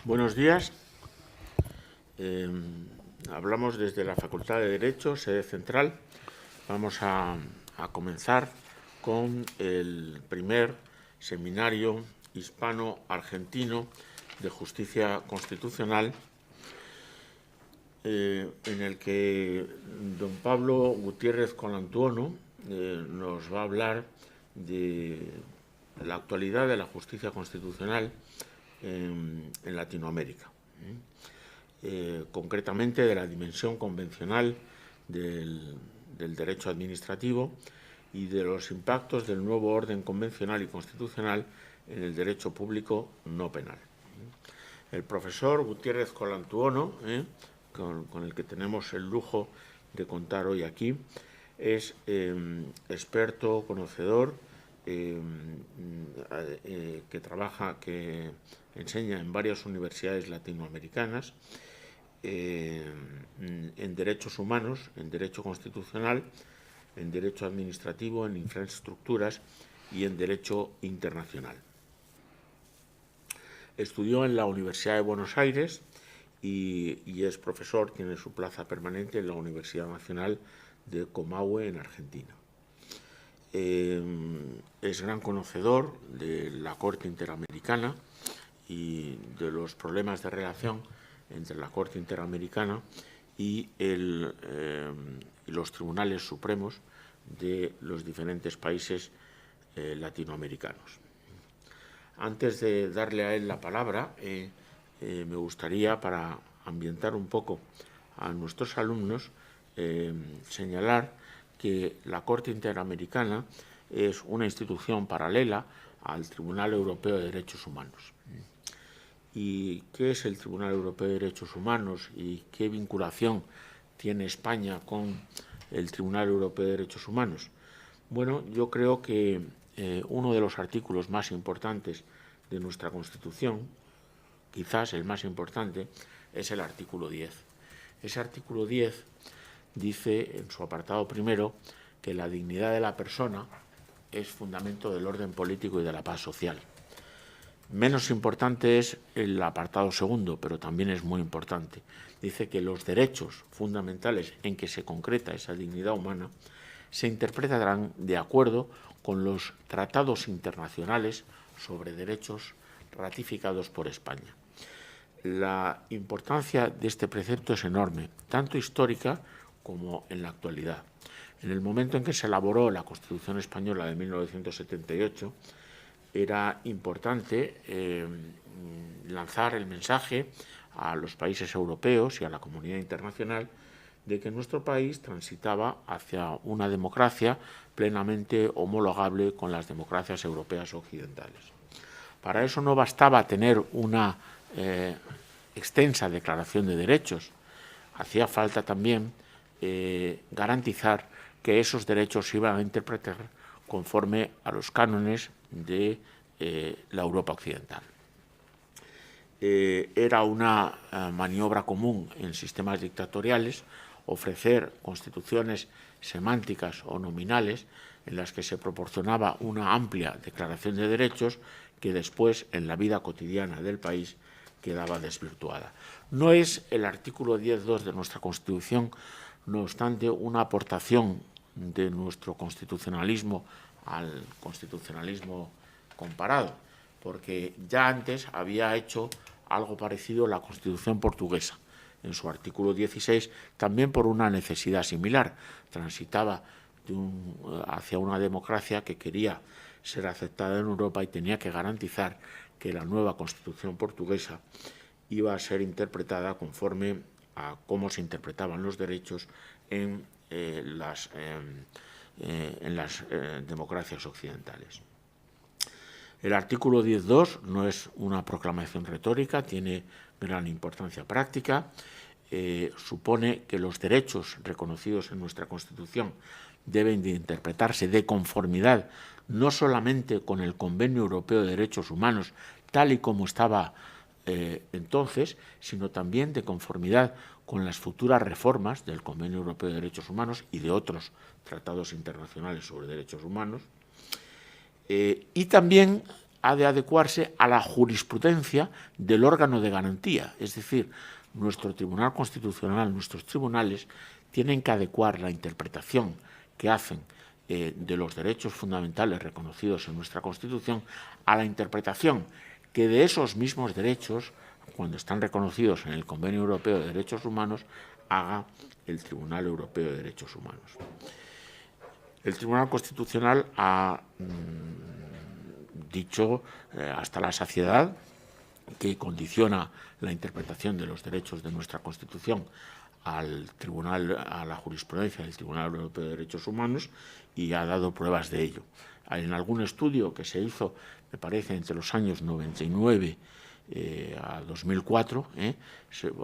Buenos días. Hablamos desde la Facultad de Derecho, sede central. Vamos a comenzar con el primer seminario hispano-argentino de justicia constitucional, en el que don Pablo Gutiérrez Colantuono nos va a hablar de la actualidad de la justicia constitucional en Latinoamérica, concretamente de la dimensión convencional del derecho administrativo y de los impactos del nuevo orden convencional y constitucional en el derecho público no penal. El profesor Gutiérrez Colantuono, con el que tenemos el lujo de contar hoy aquí, es experto, conocedor, que enseña en varias universidades latinoamericanas en derechos humanos, en derecho constitucional, en derecho administrativo, en infraestructuras y en derecho internacional. Estudió en la Universidad de Buenos Aires y es profesor, tiene su plaza permanente en la Universidad Nacional de Comahue, en Argentina. Es gran conocedor de la Corte Interamericana y de los problemas de relación entre la Corte Interamericana y los tribunales supremos de los diferentes países latinoamericanos. Antes de darle a él la palabra, me gustaría, para ambientar un poco a nuestros alumnos, señalar que la Corte Interamericana es una institución paralela al Tribunal Europeo de Derechos Humanos. ¿Y qué es el Tribunal Europeo de Derechos Humanos y qué vinculación tiene España con el Tribunal Europeo de Derechos Humanos? Bueno, yo creo que uno de los artículos más importantes de nuestra Constitución, quizás el más importante, es el artículo 10. Ese artículo 10 dice en su apartado primero que la dignidad de la persona es fundamento del orden político y de la paz social. Menos importante es el apartado segundo, pero también es muy importante. Dice que los derechos fundamentales en que se concreta esa dignidad humana se interpretarán de acuerdo con los tratados internacionales sobre derechos ratificados por España. La importancia de este precepto es enorme, tanto histórica como en la actualidad. En el momento en que se elaboró la Constitución Española de 1978, era importante lanzar el mensaje a los países europeos y a la comunidad internacional de que nuestro país transitaba hacia una democracia plenamente homologable con las democracias europeas occidentales. Para eso no bastaba tener una extensa declaración de derechos, hacía falta también garantizar que esos derechos se iban a interpretar conforme a los cánones de la Europa occidental. Era una maniobra común en sistemas dictatoriales ofrecer constituciones semánticas o nominales en las que se proporcionaba una amplia declaración de derechos que después, en la vida cotidiana del país, quedaba desvirtuada. No es el artículo 10.2 de nuestra Constitución, no obstante, una aportación de nuestro constitucionalismo al constitucionalismo comparado, porque ya antes había hecho algo parecido la Constitución portuguesa. En su artículo 16, también por una necesidad similar, transitaba hacia una democracia que quería ser aceptada en Europa y tenía que garantizar que la nueva Constitución portuguesa iba a ser interpretada conforme a cómo se interpretaban los derechos en las democracias occidentales. El artículo 10.2 no es una proclamación retórica, tiene gran importancia práctica. Supone que los derechos reconocidos en nuestra Constitución deben de interpretarse de conformidad no solamente con el Convenio Europeo de Derechos Humanos, tal y como estaba entonces, sino también de conformidad con las futuras reformas del Convenio Europeo de Derechos Humanos y de otros tratados internacionales sobre derechos humanos, y también ha de adecuarse a la jurisprudencia del órgano de garantía. Es decir, nuestro Tribunal Constitucional, nuestros tribunales, tienen que adecuar la interpretación que hacen de los derechos fundamentales reconocidos en nuestra Constitución a la interpretación que de esos mismos derechos, cuando están reconocidos en el Convenio Europeo de Derechos Humanos, haga el Tribunal Europeo de Derechos Humanos. El Tribunal Constitucional ha dicho hasta la saciedad que condiciona la interpretación de los derechos de nuestra Constitución a la jurisprudencia del Tribunal Europeo de Derechos Humanos, y ha dado pruebas de ello. En algún estudio que se hizo, me parece, entre los años 99 a 2004,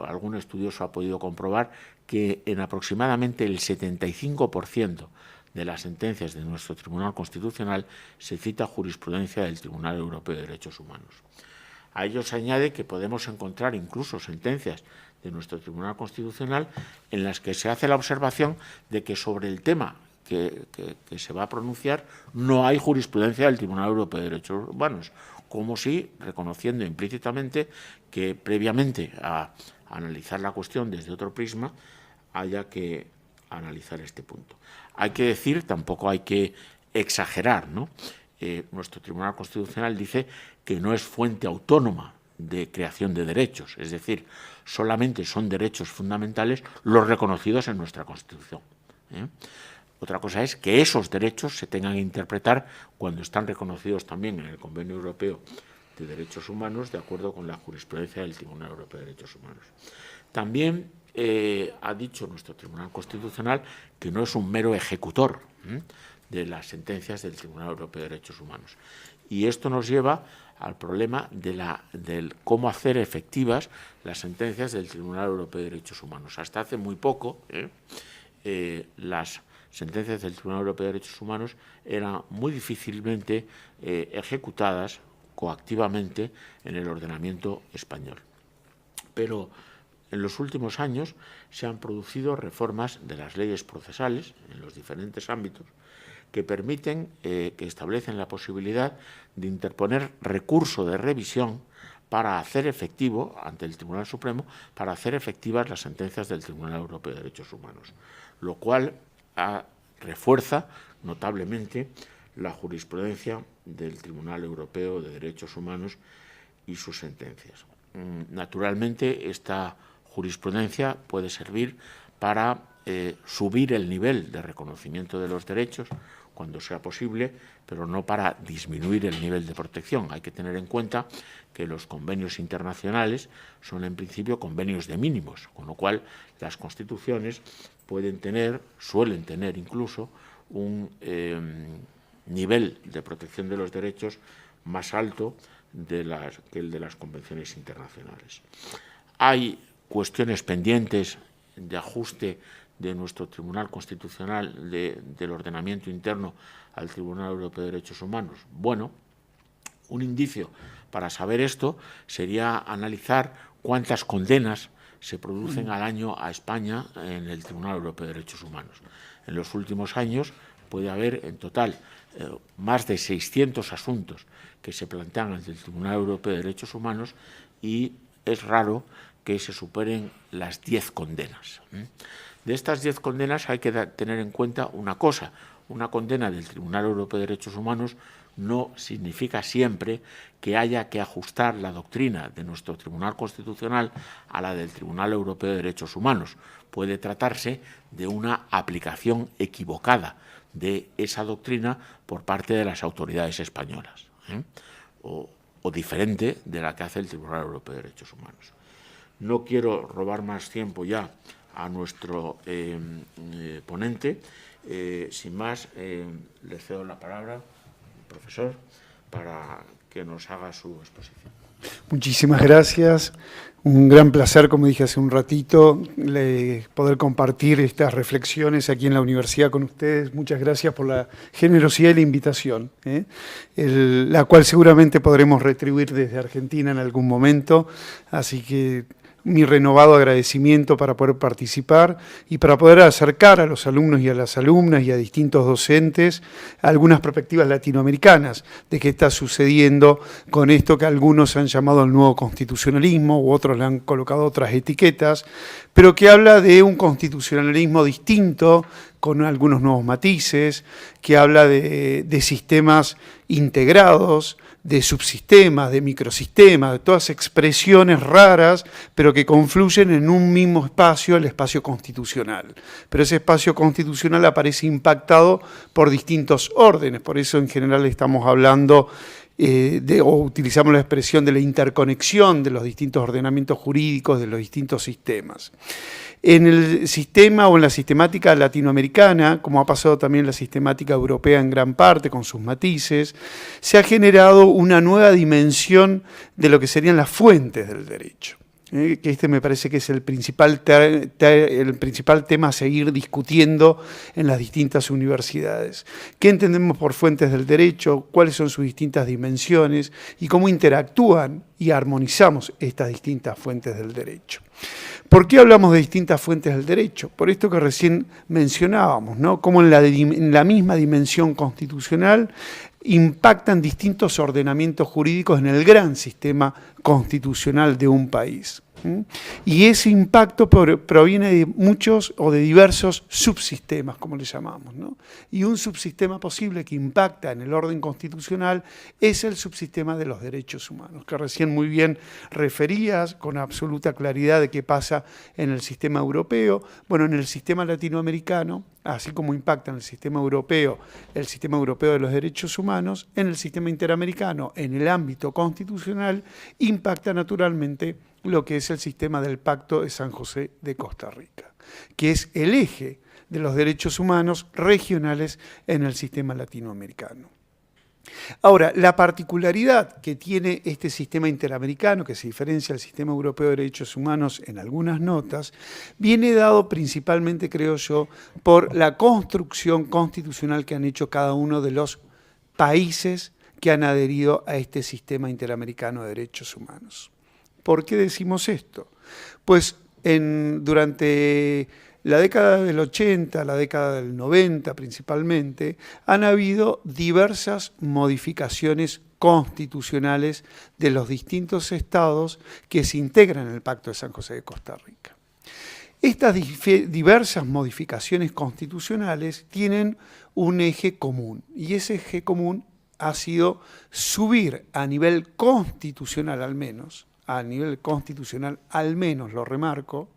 algún estudio se ha podido comprobar que en aproximadamente el 75% de las sentencias de nuestro Tribunal Constitucional se cita jurisprudencia del Tribunal Europeo de Derechos Humanos. A ello se añade que podemos encontrar incluso sentencias de nuestro Tribunal Constitucional en las que se hace la observación de que sobre el tema que se va a pronunciar no hay jurisprudencia del Tribunal Europeo de Derechos Humanos, como si reconociendo implícitamente que previamente a analizar la cuestión desde otro prisma haya que analizar este punto. Hay que decir, tampoco hay que exagerar, ¿no? Nuestro Tribunal Constitucional dice que no es fuente autónoma de creación de derechos, es decir, solamente son derechos fundamentales los reconocidos en nuestra Constitución. Otra cosa es que esos derechos se tengan que interpretar cuando están reconocidos también en el Convenio Europeo de Derechos Humanos, de acuerdo con la jurisprudencia del Tribunal Europeo de Derechos Humanos. También ha dicho nuestro Tribunal Constitucional que no es un mero ejecutor de las sentencias del Tribunal Europeo de Derechos Humanos. Y esto nos lleva al problema del cómo hacer efectivas las sentencias del Tribunal Europeo de Derechos Humanos. Hasta hace muy poco, las sentencias del Tribunal Europeo de Derechos Humanos eran muy difícilmente ejecutadas coactivamente en el ordenamiento español. Pero en los últimos años se han producido reformas de las leyes procesales en los diferentes ámbitos que permiten, que establecen la posibilidad de interponer recurso de revisión para hacer efectivo, ante el Tribunal Supremo, para hacer efectivas las sentencias del Tribunal Europeo de Derechos Humanos, lo cual refuerza notablemente la jurisprudencia del Tribunal Europeo de Derechos Humanos y sus sentencias. Naturalmente, esta jurisprudencia puede servir para subir el nivel de reconocimiento de los derechos cuando sea posible, pero no para disminuir el nivel de protección. Hay que tener en cuenta que los convenios internacionales son en principio convenios de mínimos, con lo cual las constituciones suelen tener incluso un nivel de protección de los derechos más alto que el de las convenciones internacionales. Hay cuestiones pendientes de ajuste de nuestro Tribunal Constitucional del ordenamiento interno al Tribunal Europeo de Derechos Humanos. Bueno, un indicio para saber esto sería analizar cuántas condenas se producen al año a España en el Tribunal Europeo de Derechos Humanos. En los últimos años puede haber en total más de 600 asuntos que se plantean ante el Tribunal Europeo de Derechos Humanos y es raro que se superen las 10 condenas. De estas 10 condenas hay que tener en cuenta una cosa. Una condena del Tribunal Europeo de Derechos Humanos no significa siempre que haya que ajustar la doctrina de nuestro Tribunal Constitucional a la del Tribunal Europeo de Derechos Humanos. Puede tratarse de una aplicación equivocada de esa doctrina por parte de las autoridades españolas, o diferente de la que hace el Tribunal Europeo de Derechos Humanos. No quiero robar más tiempo ya a nuestro ponente. Sin más, le cedo la palabra, profesor, para que nos haga su exposición. Muchísimas gracias. Un gran placer, como dije hace un ratito, poder compartir estas reflexiones aquí en la universidad con ustedes. Muchas gracias por la generosidad y la invitación, la cual seguramente podremos retribuir desde Argentina en algún momento. Así que mi renovado agradecimiento para poder participar y para poder acercar a los alumnos y a las alumnas y a distintos docentes algunas perspectivas latinoamericanas de qué está sucediendo con esto que algunos han llamado el nuevo constitucionalismo u otros le han colocado otras etiquetas, pero que habla de un constitucionalismo distinto, con algunos nuevos matices, que habla de sistemas integrados, de subsistemas, de microsistemas, de todas expresiones raras, pero que confluyen en un mismo espacio, el espacio constitucional. Pero ese espacio constitucional aparece impactado por distintos órdenes, por eso en general estamos hablando o utilizamos la expresión de la interconexión de los distintos ordenamientos jurídicos, de los distintos sistemas. En el sistema o en la sistemática latinoamericana, como ha pasado también en la sistemática europea en gran parte, con sus matices, se ha generado una nueva dimensión de lo que serían las fuentes del derecho. Que este me parece que es el principal tema a seguir discutiendo en las distintas universidades. ¿Qué entendemos por fuentes del derecho? ¿Cuáles son sus distintas dimensiones? ¿Y cómo interactúan y armonizamos estas distintas fuentes del derecho? ¿Por qué hablamos de distintas fuentes del derecho? Por esto que recién mencionábamos, ¿no? Cómo en la misma dimensión constitucional impactan distintos ordenamientos jurídicos en el gran sistema constitucional de un país. Y ese impacto proviene de muchos o de diversos subsistemas, como le llamamos, ¿no? Y un subsistema posible que impacta en el orden constitucional es el subsistema de los derechos humanos, que recién muy bien referías con absoluta claridad de qué pasa en el sistema europeo. Bueno, en el sistema latinoamericano, así como impacta en el sistema europeo de los derechos humanos, en el sistema interamericano, en el ámbito constitucional, impacta naturalmente lo que es el sistema del Pacto de San José de Costa Rica, que es el eje de los derechos humanos regionales en el sistema latinoamericano. Ahora, la particularidad que tiene este sistema interamericano, que se diferencia del sistema europeo de derechos humanos en algunas notas, viene dado principalmente, creo yo, por la construcción constitucional que han hecho cada uno de los países que han adherido a este sistema interamericano de derechos humanos. ¿Por qué decimos esto? Pues durante la década del 80, la década del 90 principalmente, han habido diversas modificaciones constitucionales de los distintos estados que se integran en el Pacto de San José de Costa Rica. Estas diversas modificaciones constitucionales tienen un eje común, y ese eje común ha sido subir a nivel constitucional al menos, lo remarco,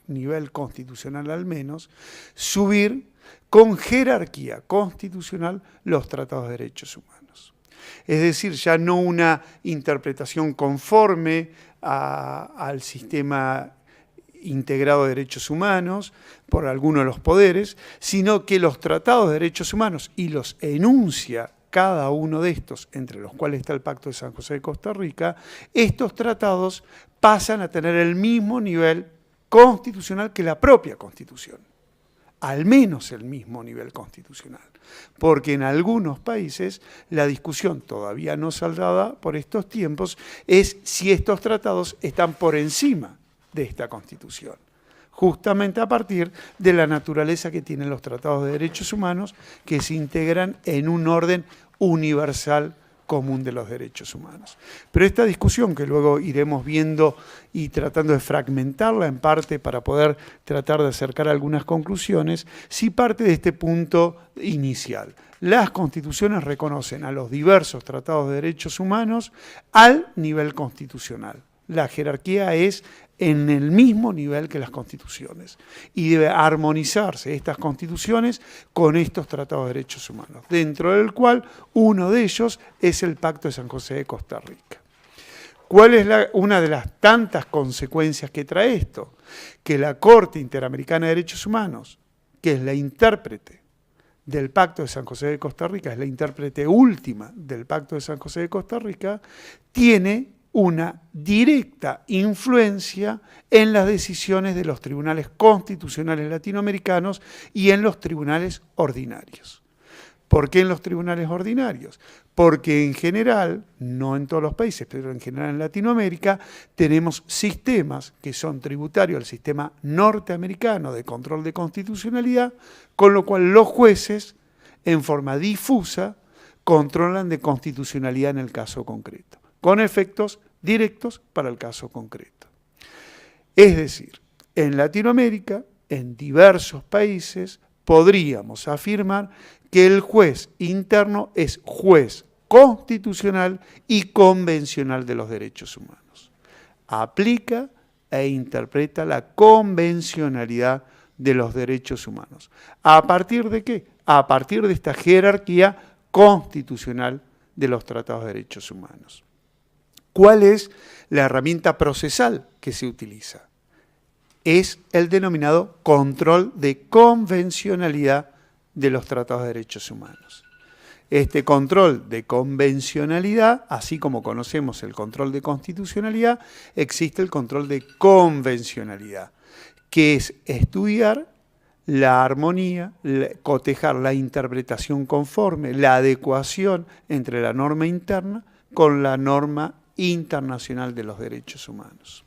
nivel constitucional al menos, subir con jerarquía constitucional los tratados de derechos humanos. Es decir, ya no una interpretación conforme al sistema integrado de derechos humanos por alguno de los poderes, sino que los tratados de derechos humanos, y los enuncia cada uno de estos, entre los cuales está el Pacto de San José de Costa Rica, estos tratados pasan a tener el mismo nivel constitucional que la propia Constitución, al menos el mismo nivel constitucional, porque en algunos países la discusión todavía no saldada por estos tiempos es si estos tratados están por encima de esta Constitución, justamente a partir de la naturaleza que tienen los tratados de derechos humanos que se integran en un orden universal común de los derechos humanos. Pero esta discusión, que luego iremos viendo y tratando de fragmentarla en parte para poder tratar de acercar algunas conclusiones, sí parte de este punto inicial. Las constituciones reconocen a los diversos tratados de derechos humanos al nivel constitucional. La jerarquía es en el mismo nivel que las constituciones y debe armonizarse estas constituciones con estos tratados de derechos humanos, dentro del cual uno de ellos es el Pacto de San José de Costa Rica. ¿Cuál es una de las tantas consecuencias que trae esto? Que la Corte Interamericana de Derechos Humanos, que es la intérprete del Pacto de San José de Costa Rica, es la intérprete última del Pacto de San José de Costa Rica, tiene una directa influencia en las decisiones de los tribunales constitucionales latinoamericanos y en los tribunales ordinarios. ¿Por qué en los tribunales ordinarios? Porque en general, no en todos los países, pero en general en Latinoamérica, tenemos sistemas que son tributarios al sistema norteamericano de control de constitucionalidad, con lo cual los jueces, en forma difusa, controlan de constitucionalidad en el caso concreto, con efectos directos para el caso concreto. Es decir, en Latinoamérica, en diversos países, podríamos afirmar que el juez interno es juez constitucional y convencional de los derechos humanos. Aplica e interpreta la convencionalidad de los derechos humanos. ¿A partir de qué? A partir de esta jerarquía constitucional de los tratados de derechos humanos. ¿Cuál es la herramienta procesal que se utiliza? Es el denominado control de convencionalidad de los tratados de derechos humanos. Este control de convencionalidad, así como conocemos el control de constitucionalidad, existe el control de convencionalidad, que es estudiar la armonía, cotejar la interpretación conforme, la adecuación entre la norma interna con la norma internacional de los derechos humanos.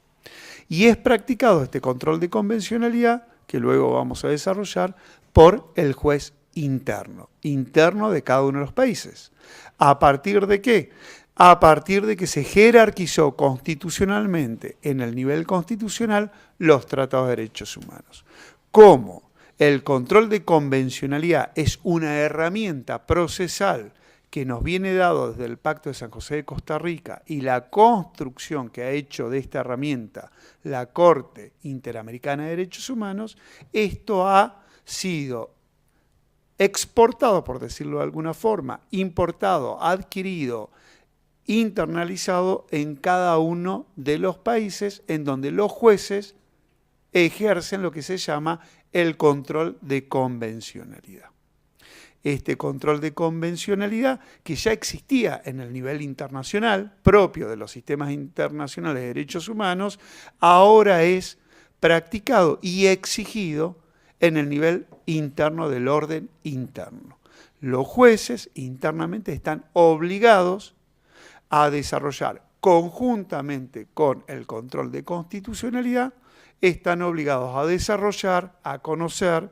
Y es practicado este control de convencionalidad, que luego vamos a desarrollar, por el juez interno de cada uno de los países. ¿A partir de qué? A partir de que se jerarquizó constitucionalmente en el nivel constitucional los tratados de derechos humanos. ¿Cómo? El control de convencionalidad es una herramienta procesal que nos viene dado desde el Pacto de San José de Costa Rica y la construcción que ha hecho de esta herramienta la Corte Interamericana de Derechos Humanos, esto ha sido exportado, por decirlo de alguna forma, importado, adquirido, internalizado en cada uno de los países en donde los jueces ejercen lo que se llama el control de convencionalidad. Este control de convencionalidad, que ya existía en el nivel internacional, propio de los sistemas internacionales de derechos humanos, ahora es practicado y exigido en el nivel interno del orden interno. Los jueces internamente están obligados a desarrollar conjuntamente con el control de constitucionalidad, están obligados a desarrollar, a conocer,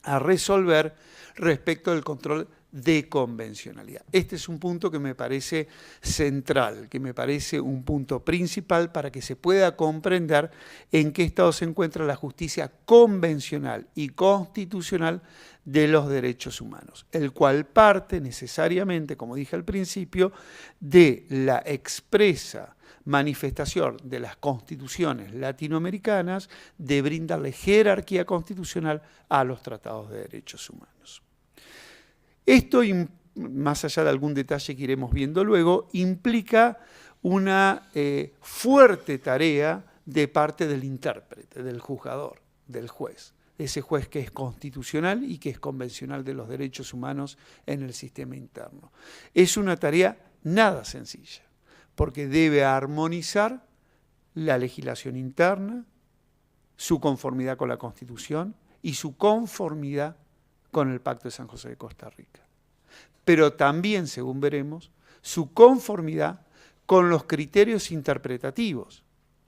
a resolver respecto del control de convencionalidad. Este es un punto que me parece central, que me parece un punto principal para que se pueda comprender en qué estado se encuentra la justicia convencional y constitucional de los derechos humanos, el cual parte necesariamente, como dije al principio, de la expresa manifestación de las constituciones latinoamericanas de brindarle jerarquía constitucional a los tratados de derechos humanos. Esto, más allá de algún detalle que iremos viendo luego, implica una fuerte tarea de parte del intérprete, del juzgador, del juez. Ese juez que es constitucional y que es convencional de los derechos humanos en el sistema interno. Es una tarea nada sencilla, porque debe armonizar la legislación interna, su conformidad con la Constitución y su conformidad con el Pacto de San José de Costa Rica. Pero también, según veremos, su conformidad con los criterios interpretativos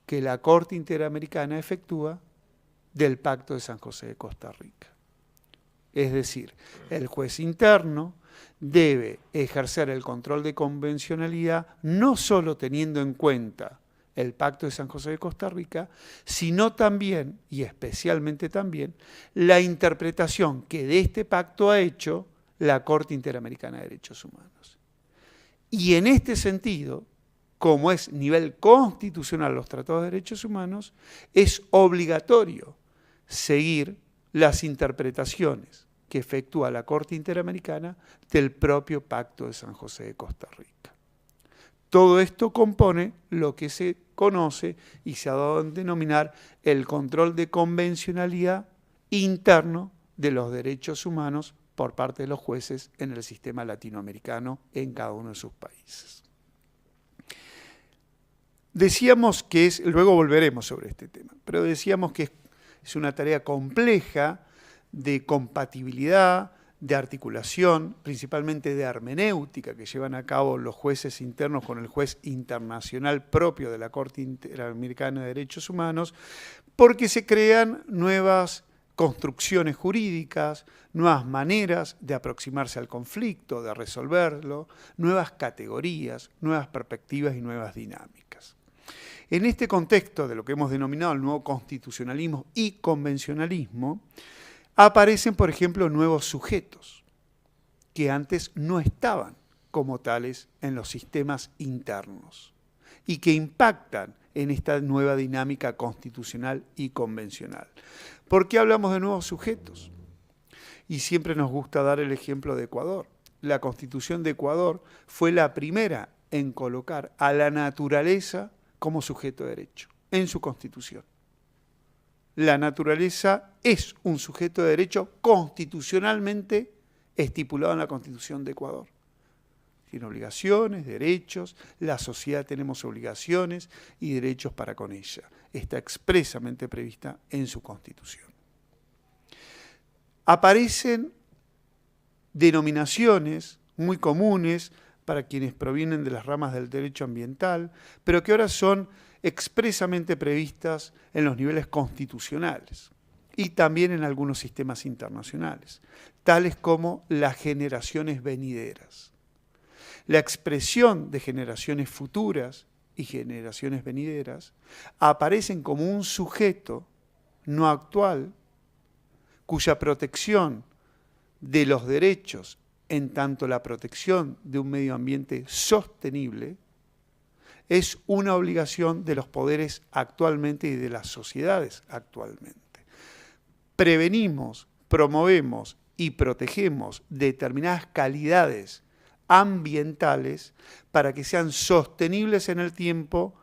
que la Corte Interamericana efectúa del Pacto de San José de Costa Rica. Es decir, el juez interno debe ejercer el control de convencionalidad no solo teniendo en cuenta el Pacto de San José de Costa Rica, sino también, y especialmente también, la interpretación que de este pacto ha hecho la Corte Interamericana de Derechos Humanos. Y en este sentido, como es nivel constitucional los tratados de derechos humanos, es obligatorio seguir las interpretaciones que efectúa la Corte Interamericana del propio Pacto de San José de Costa Rica. Todo esto compone lo que se conoce y se ha dado a denominar el control de convencionalidad interno de los derechos humanos por parte de los jueces en el sistema latinoamericano en cada uno de sus países. Decíamos que es, luego volveremos sobre este tema, pero decíamos que es una tarea compleja de compatibilidad, de articulación, principalmente de hermenéutica, que llevan a cabo los jueces internos con el juez internacional propio de la Corte Interamericana de Derechos Humanos, porque se crean nuevas construcciones jurídicas, nuevas maneras de aproximarse al conflicto, de resolverlo, nuevas categorías, nuevas perspectivas y nuevas dinámicas. En este contexto de lo que hemos denominado el nuevo constitucionalismo y convencionalismo, aparecen, por ejemplo, nuevos sujetos que antes no estaban como tales en los sistemas internos y que impactan en esta nueva dinámica constitucional y convencional. ¿Por qué hablamos de nuevos sujetos? Y siempre nos gusta dar el ejemplo de Ecuador. La Constitución de Ecuador fue la primera en colocar a la naturaleza como sujeto de derecho en su Constitución. La naturaleza es un sujeto de derecho constitucionalmente estipulado en la Constitución de Ecuador. Tiene obligaciones, derechos, la sociedad tenemos obligaciones y derechos para con ella. Está expresamente prevista en su Constitución. Aparecen denominaciones muy comunes para quienes provienen de las ramas del derecho ambiental, pero que ahora son expresamente previstas en los niveles constitucionales y también en algunos sistemas internacionales, tales como las generaciones venideras. La expresión de generaciones futuras y generaciones venideras aparecen como un sujeto no actual cuya protección de los derechos, en tanto la protección de un medio ambiente sostenible, es una obligación de los poderes actualmente y de las sociedades actualmente. Prevenimos, promovemos y protegemos determinadas calidades ambientales para que sean sostenibles en el tiempo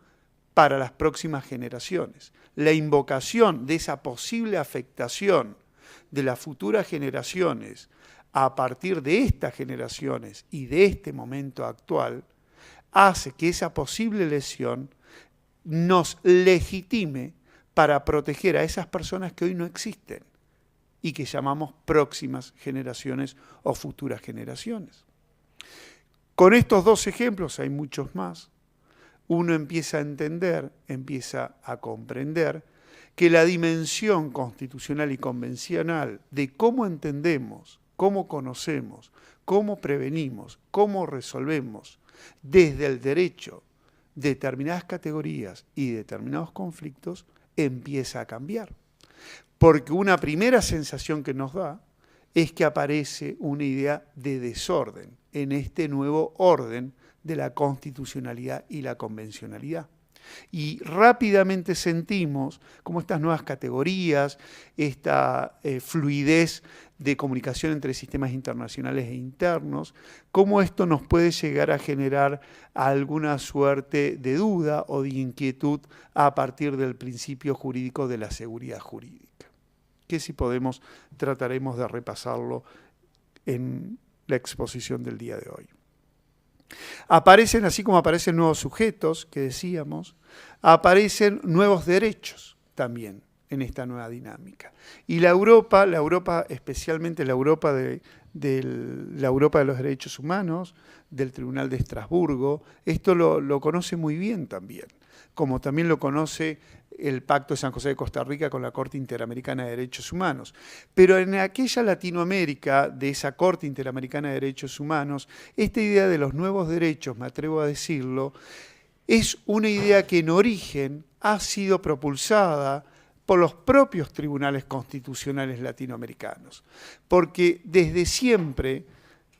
para las próximas generaciones. La invocación de esa posible afectación de las futuras generaciones a partir de estas generaciones y de este momento actual hace que esa posible lesión nos legitime para proteger a esas personas que hoy no existen y que llamamos próximas generaciones o futuras generaciones. Con estos dos ejemplos, hay muchos más, uno empieza a entender, empieza a comprender que la dimensión constitucional y convencional de cómo entendemos, cómo conocemos, cómo prevenimos, cómo resolvemos desde el derecho determinadas categorías y determinados conflictos empieza a cambiar. Porque una primera sensación que nos da es que aparece una idea de desorden en este nuevo orden de la constitucionalidad y la convencionalidad. Y rápidamente sentimos cómo estas nuevas categorías, esta fluidez de comunicación entre sistemas internacionales e internos, cómo esto nos puede llegar a generar alguna suerte de duda o de inquietud a partir del principio jurídico de la seguridad jurídica, que si podemos trataremos de repasarlo en la exposición del día de hoy. Aparecen, así como aparecen nuevos sujetos, que decíamos, aparecen nuevos derechos también en esta nueva dinámica. Y la Europa especialmente la Europa de los derechos humanos, del Tribunal de Estrasburgo, esto lo conoce muy bien también, como también lo conoce el Pacto de San José de Costa Rica con la Corte Interamericana de Derechos Humanos. Pero en aquella Latinoamérica de esa Corte Interamericana de Derechos Humanos, esta idea de los nuevos derechos, me atrevo a decirlo, es una idea que en origen ha sido propulsada por los propios tribunales constitucionales latinoamericanos, porque desde siempre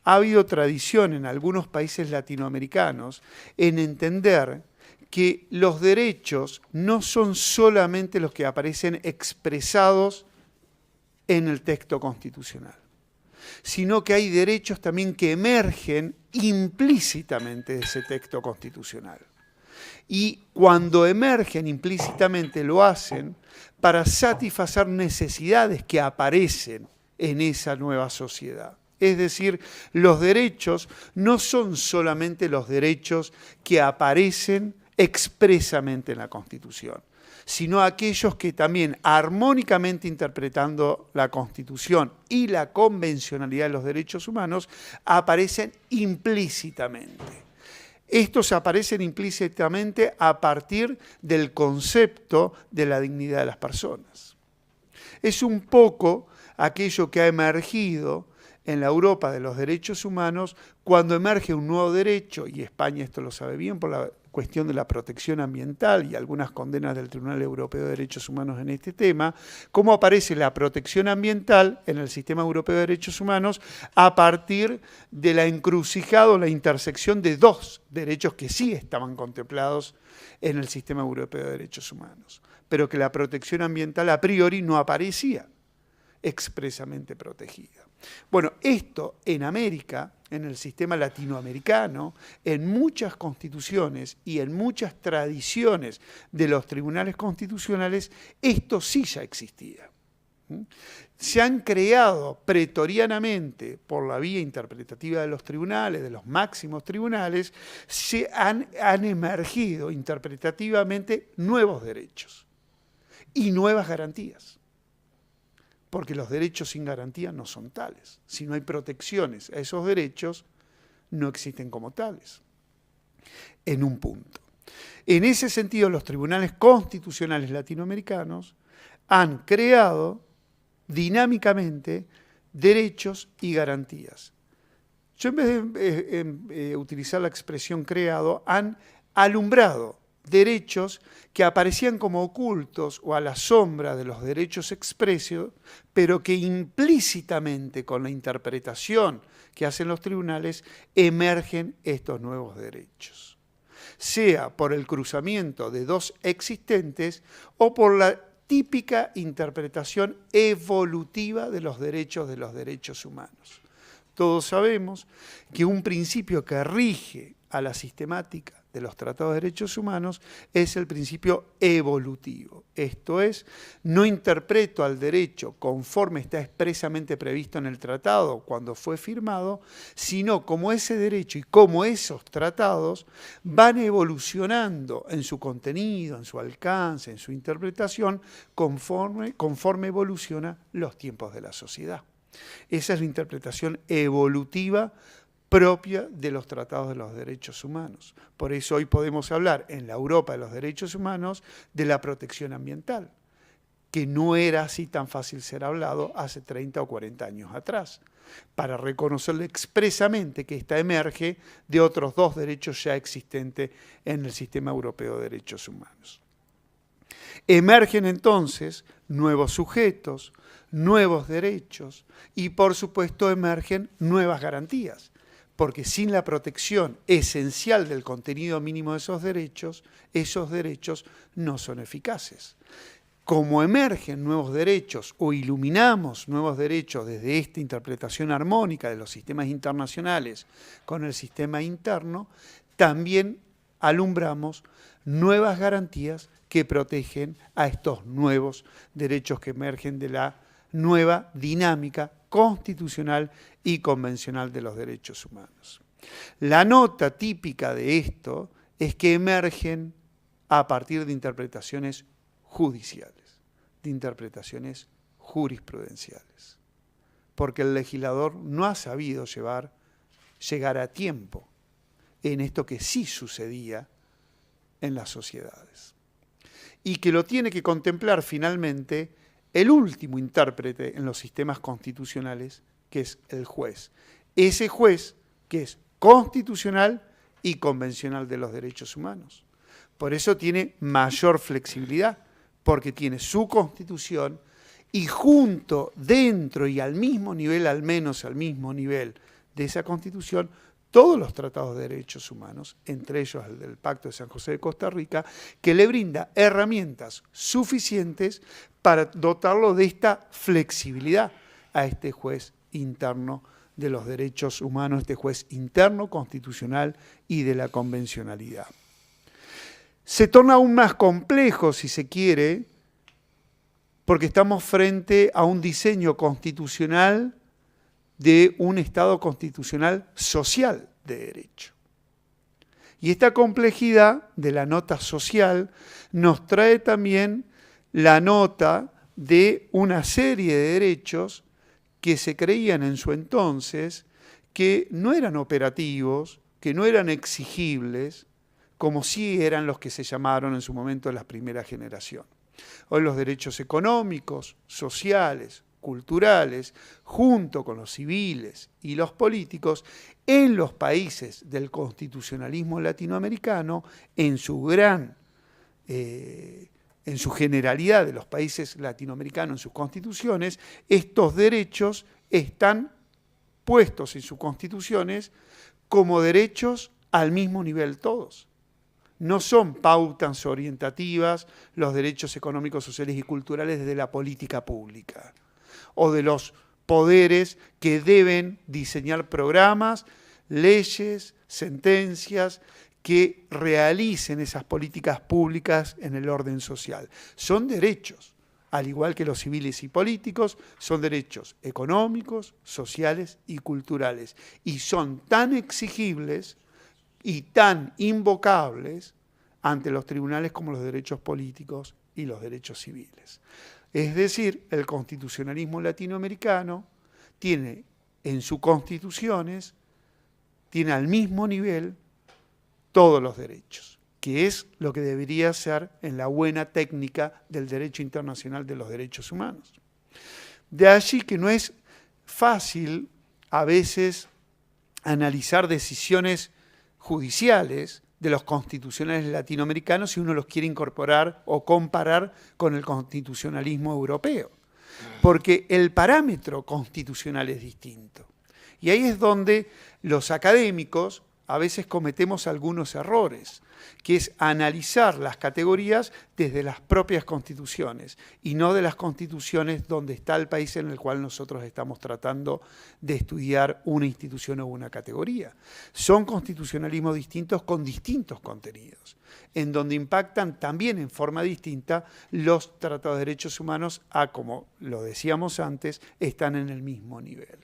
ha habido tradición en algunos países latinoamericanos en entender que los derechos no son solamente los que aparecen expresados en el texto constitucional, sino que hay derechos también que emergen implícitamente de ese texto constitucional. Y cuando emergen implícitamente lo hacen para satisfacer necesidades que aparecen en esa nueva sociedad. Es decir, los derechos no son solamente los derechos que aparecen expresamente en la Constitución, sino aquellos que también armónicamente interpretando la Constitución y la convencionalidad de los derechos humanos aparecen implícitamente. Estos aparecen implícitamente a partir del concepto de la dignidad de las personas. Es un poco aquello que ha emergido en la Europa de los derechos humanos cuando emerge un nuevo derecho, y España esto lo sabe bien por la cuestión de la protección ambiental y algunas condenas del Tribunal Europeo de Derechos Humanos en este tema, cómo aparece la protección ambiental en el Sistema Europeo de Derechos Humanos a partir de la encrucijada o la intersección de dos derechos que sí estaban contemplados en el Sistema Europeo de Derechos Humanos, pero que la protección ambiental a priori no aparecía expresamente protegida. Bueno, esto en América, en el sistema latinoamericano, en muchas constituciones y en muchas tradiciones de los tribunales constitucionales, esto sí ya existía. Se han creado pretorianamente, por la vía interpretativa de los tribunales, de los máximos tribunales, se han emergido interpretativamente nuevos derechos y nuevas garantías. Porque los derechos sin garantía no son tales. Si no hay protecciones a esos derechos, no existen como tales. En un punto. En ese sentido, los tribunales constitucionales latinoamericanos han creado dinámicamente derechos y garantías. Yo en vez de utilizar la expresión creado, han alumbrado derechos que aparecían como ocultos o a la sombra de los derechos expresos, pero que implícitamente con la interpretación que hacen los tribunales emergen estos nuevos derechos. Sea por el cruzamiento de dos existentes o por la típica interpretación evolutiva de los derechos humanos. Todos sabemos que un principio que rige a la sistemática de los tratados de derechos humanos es el principio evolutivo. Esto es, no interpreto al derecho conforme está expresamente previsto en el tratado cuando fue firmado, sino como ese derecho y como esos tratados van evolucionando en su contenido, en su alcance, en su interpretación, conforme evolucionan los tiempos de la sociedad. Esa es la interpretación evolutiva propia de los tratados de los derechos humanos. Por eso hoy podemos hablar en la Europa de los derechos humanos de la protección ambiental, que no era así tan fácil ser hablado hace 30 o 40 años atrás, para reconocerle expresamente que esta emerge de otros dos derechos ya existentes en el Sistema Europeo de Derechos Humanos. Emergen entonces nuevos sujetos, nuevos derechos y por supuesto emergen nuevas garantías. Porque sin la protección esencial del contenido mínimo de esos derechos no son eficaces. Como emergen nuevos derechos o iluminamos nuevos derechos desde esta interpretación armónica de los sistemas internacionales con el sistema interno, también alumbramos nuevas garantías que protegen a estos nuevos derechos que emergen de la nueva dinámica constitucional y convencional de los derechos humanos. La nota típica de esto es que emergen a partir de interpretaciones judiciales, de interpretaciones jurisprudenciales, porque el legislador no ha sabido llegar a tiempo en esto que sí sucedía en las sociedades, y que lo tiene que contemplar finalmente el último intérprete en los sistemas constitucionales, que es el juez. Ese juez que es constitucional y convencional de los derechos humanos. Por eso tiene mayor flexibilidad, porque tiene su constitución y junto, dentro y al mismo nivel, al menos al mismo nivel de esa constitución, todos los tratados de derechos humanos, entre ellos el del Pacto de San José de Costa Rica, que le brinda herramientas suficientes para dotarlo de esta flexibilidad a este juez interno de los derechos humanos, este juez interno constitucional y de la convencionalidad. Se torna aún más complejo, si se quiere, porque estamos frente a un diseño constitucional de un Estado constitucional social de derecho. Y esta complejidad de la nota social nos trae también la nota de una serie de derechos que se creían en su entonces que no eran operativos, que no eran exigibles, como sí eran los que se llamaron en su momento las primeras generaciones. Hoy los derechos económicos, sociales, culturales, junto con los civiles y los políticos, en los países del constitucionalismo latinoamericano, en su generalidad de los países latinoamericanos, en sus constituciones, estos derechos están puestos en sus constituciones como derechos al mismo nivel todos. No son pautas orientativas los derechos económicos, sociales y culturales desde la política pública o de los poderes que deben diseñar programas, leyes, sentencias que realicen esas políticas públicas en el orden social. Son derechos, al igual que los civiles y políticos, son derechos económicos, sociales y culturales. Y son tan exigibles y tan invocables ante los tribunales como los derechos políticos y los derechos civiles. Es decir, el constitucionalismo latinoamericano tiene en sus constituciones, tiene al mismo nivel todos los derechos, que es lo que debería ser en la buena técnica del derecho internacional de los derechos humanos. De allí que no es fácil a veces analizar decisiones judiciales de los constitucionales latinoamericanos si uno los quiere incorporar o comparar con el constitucionalismo europeo, porque el parámetro constitucional es distinto. Y ahí es donde los académicos a veces cometemos algunos errores, que es analizar las categorías desde las propias constituciones y no de las constituciones donde está el país en el cual nosotros estamos tratando de estudiar una institución o una categoría. Son constitucionalismos distintos con distintos contenidos, en donde impactan también en forma distinta los tratados de derechos humanos como lo decíamos antes, están en el mismo nivel.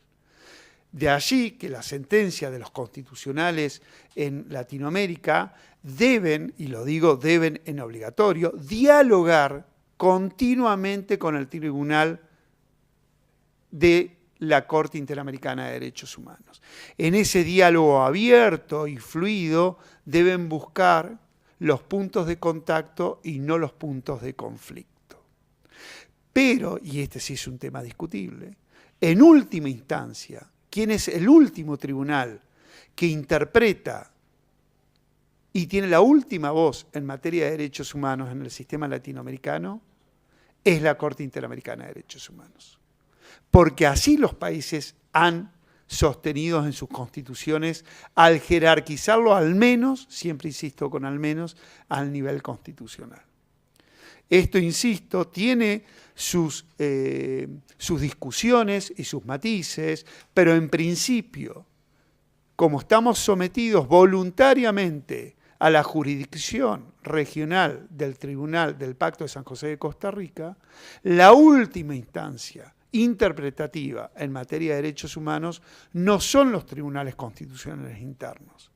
De allí que las sentencias de los constitucionales en Latinoamérica deben, y lo digo deben en obligatorio, dialogar continuamente con el Tribunal de la Corte Interamericana de Derechos Humanos. En ese diálogo abierto y fluido deben buscar los puntos de contacto y no los puntos de conflicto. Pero, y este sí es un tema discutible, en última instancia, ¿quién es el último tribunal que interpreta y tiene la última voz en materia de derechos humanos en el sistema latinoamericano? Es la Corte Interamericana de Derechos Humanos. Porque así los países han sostenido en sus constituciones al jerarquizarlo al menos, siempre insisto con al menos, al nivel constitucional. Esto, insisto, tiene sus discusiones y sus matices, pero en principio, como estamos sometidos voluntariamente a la jurisdicción regional del Tribunal del Pacto de San José de Costa Rica, la última instancia interpretativa en materia de derechos humanos no son los tribunales constitucionales internos,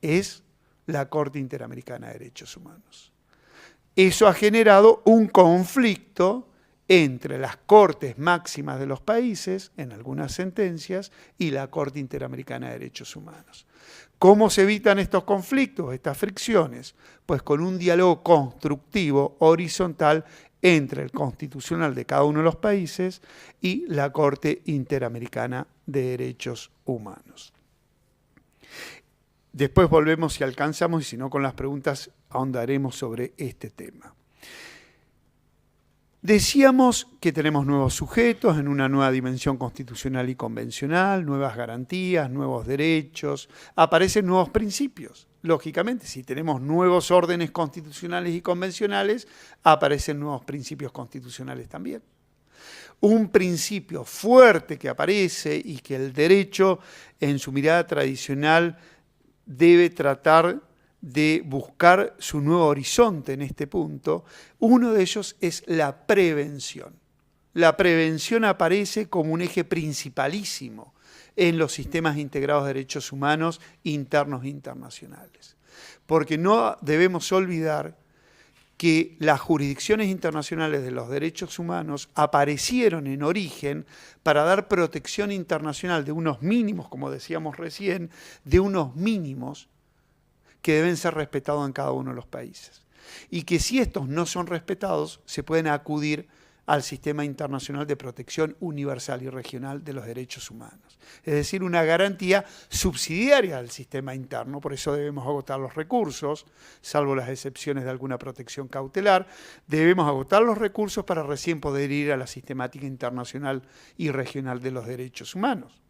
es la Corte Interamericana de Derechos Humanos. Eso ha generado un conflicto entre las cortes máximas de los países, en algunas sentencias, y la Corte Interamericana de Derechos Humanos. ¿Cómo se evitan estos conflictos, estas fricciones? Pues con un diálogo constructivo, horizontal, entre el constitucional de cada uno de los países y la Corte Interamericana de Derechos Humanos. Después volvemos si alcanzamos y si no con las preguntas ahondaremos sobre este tema. Decíamos que tenemos nuevos sujetos en una nueva dimensión constitucional y convencional, nuevas garantías, nuevos derechos, aparecen nuevos principios. Lógicamente, si tenemos nuevos órdenes constitucionales y convencionales, aparecen nuevos principios constitucionales también. Un principio fuerte que aparece y que el derecho en su mirada tradicional debe tratar de buscar su nuevo horizonte en este punto, uno de ellos es la prevención. La prevención aparece como un eje principalísimo en los sistemas integrados de derechos humanos internos e internacionales. porque no debemos olvidar que las jurisdicciones internacionales de los derechos humanos aparecieron en origen para dar protección internacional de unos mínimos, como decíamos recién, de unos mínimos que deben ser respetados en cada uno de los países. Y que si estos no son respetados, se pueden acudir al sistema internacional de protección universal y regional de los derechos humanos. Es decir, una garantía subsidiaria del sistema interno, por eso debemos agotar los recursos, salvo las excepciones de alguna protección cautelar, debemos agotar los recursos para recién poder ir a la sistemática internacional y regional de los derechos humanos.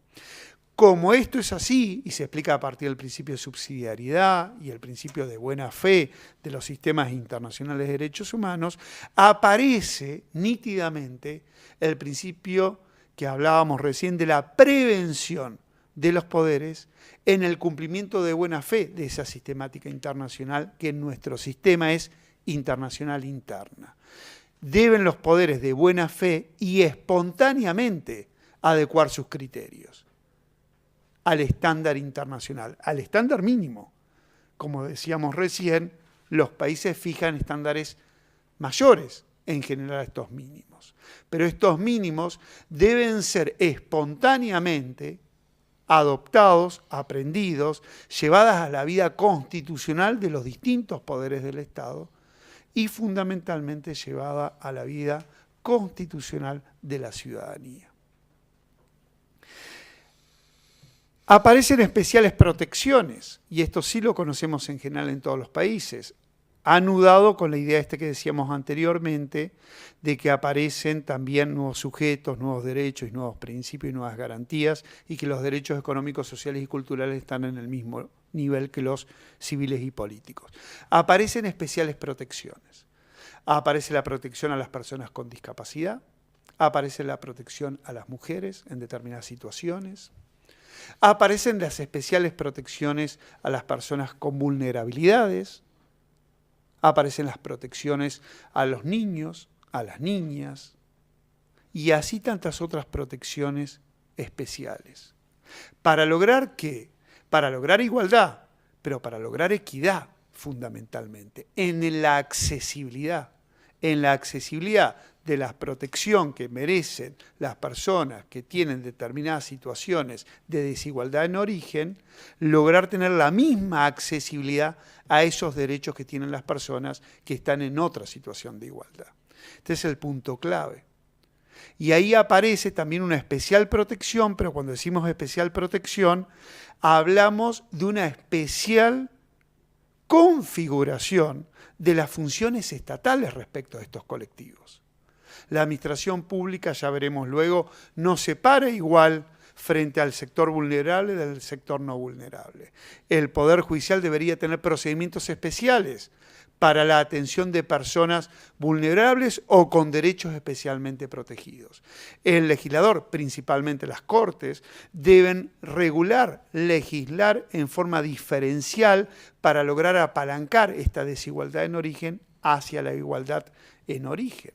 Como esto es así, y se explica a partir del principio de subsidiariedad y el principio de buena fe de los sistemas internacionales de derechos humanos, aparece nítidamente el principio que hablábamos recién de la prevención de los poderes en el cumplimiento de buena fe de esa sistemática internacional que en nuestro sistema es internacional interna. Deben los poderes de buena fe y espontáneamente adecuar sus criterios al estándar internacional, al estándar mínimo. Como decíamos recién, los países fijan estándares mayores en general a estos mínimos. Pero estos mínimos deben ser espontáneamente adoptados, aprendidos, llevadas a la vida constitucional de los distintos poderes del Estado y fundamentalmente llevada a la vida constitucional de la ciudadanía. Aparecen especiales protecciones, y esto sí lo conocemos en general en todos los países, anudado con la idea que decíamos anteriormente, de que aparecen también nuevos sujetos, nuevos derechos y nuevos principios y nuevas garantías, y que los derechos económicos, sociales y culturales están en el mismo nivel que los civiles y políticos. Aparecen especiales protecciones. Aparece la protección a las personas con discapacidad, aparece la protección a las mujeres en determinadas situaciones, aparecen las especiales protecciones a las personas con vulnerabilidades, aparecen las protecciones a los niños, a las niñas, y así tantas otras protecciones especiales. ¿Para lograr qué? Para lograr igualdad, pero para lograr equidad fundamentalmente, en la accesibilidad de la protección que merecen las personas que tienen determinadas situaciones de desigualdad en origen, lograr tener la misma accesibilidad a esos derechos que tienen las personas que están en otra situación de igualdad. Este es el punto clave. Y ahí aparece también una especial protección, pero cuando decimos especial protección, hablamos de una especial configuración de las funciones estatales respecto a estos colectivos. La administración pública, ya veremos luego, no se para igual frente al sector vulnerable del sector no vulnerable. El Poder Judicial debería tener procedimientos especiales para la atención de personas vulnerables o con derechos especialmente protegidos. El legislador, principalmente las Cortes, deben legislar en forma diferencial para lograr apalancar esta desigualdad en origen hacia la igualdad en origen.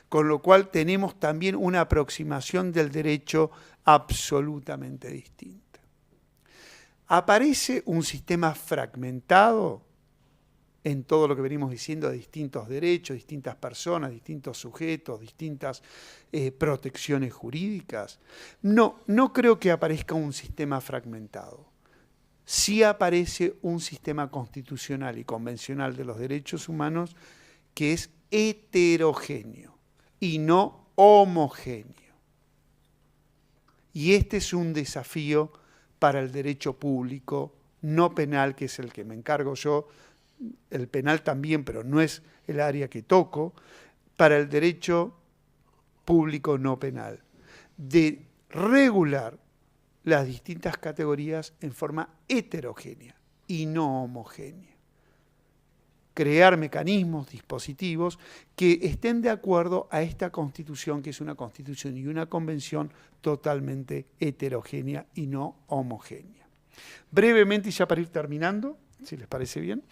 Con lo cual tenemos también una aproximación del derecho absolutamente distinta. Aparece un sistema fragmentado en todo lo que venimos diciendo de distintos derechos, distintas personas, distintos sujetos, distintas protecciones jurídicas. No creo que aparezca un sistema fragmentado. Sí aparece un sistema constitucional y convencional de los derechos humanos que es heterogéneo y no homogéneo. Y este es un desafío para el derecho público no penal, que es el que me encargo yo, el penal también, pero no es el área que toco, para el derecho público no penal, de regular las distintas categorías en forma heterogénea y no homogénea. Crear mecanismos, dispositivos que estén de acuerdo a esta Constitución, que es una Constitución y una Convención totalmente heterogénea y no homogénea. Brevemente, y ya para ir terminando, si les parece bien,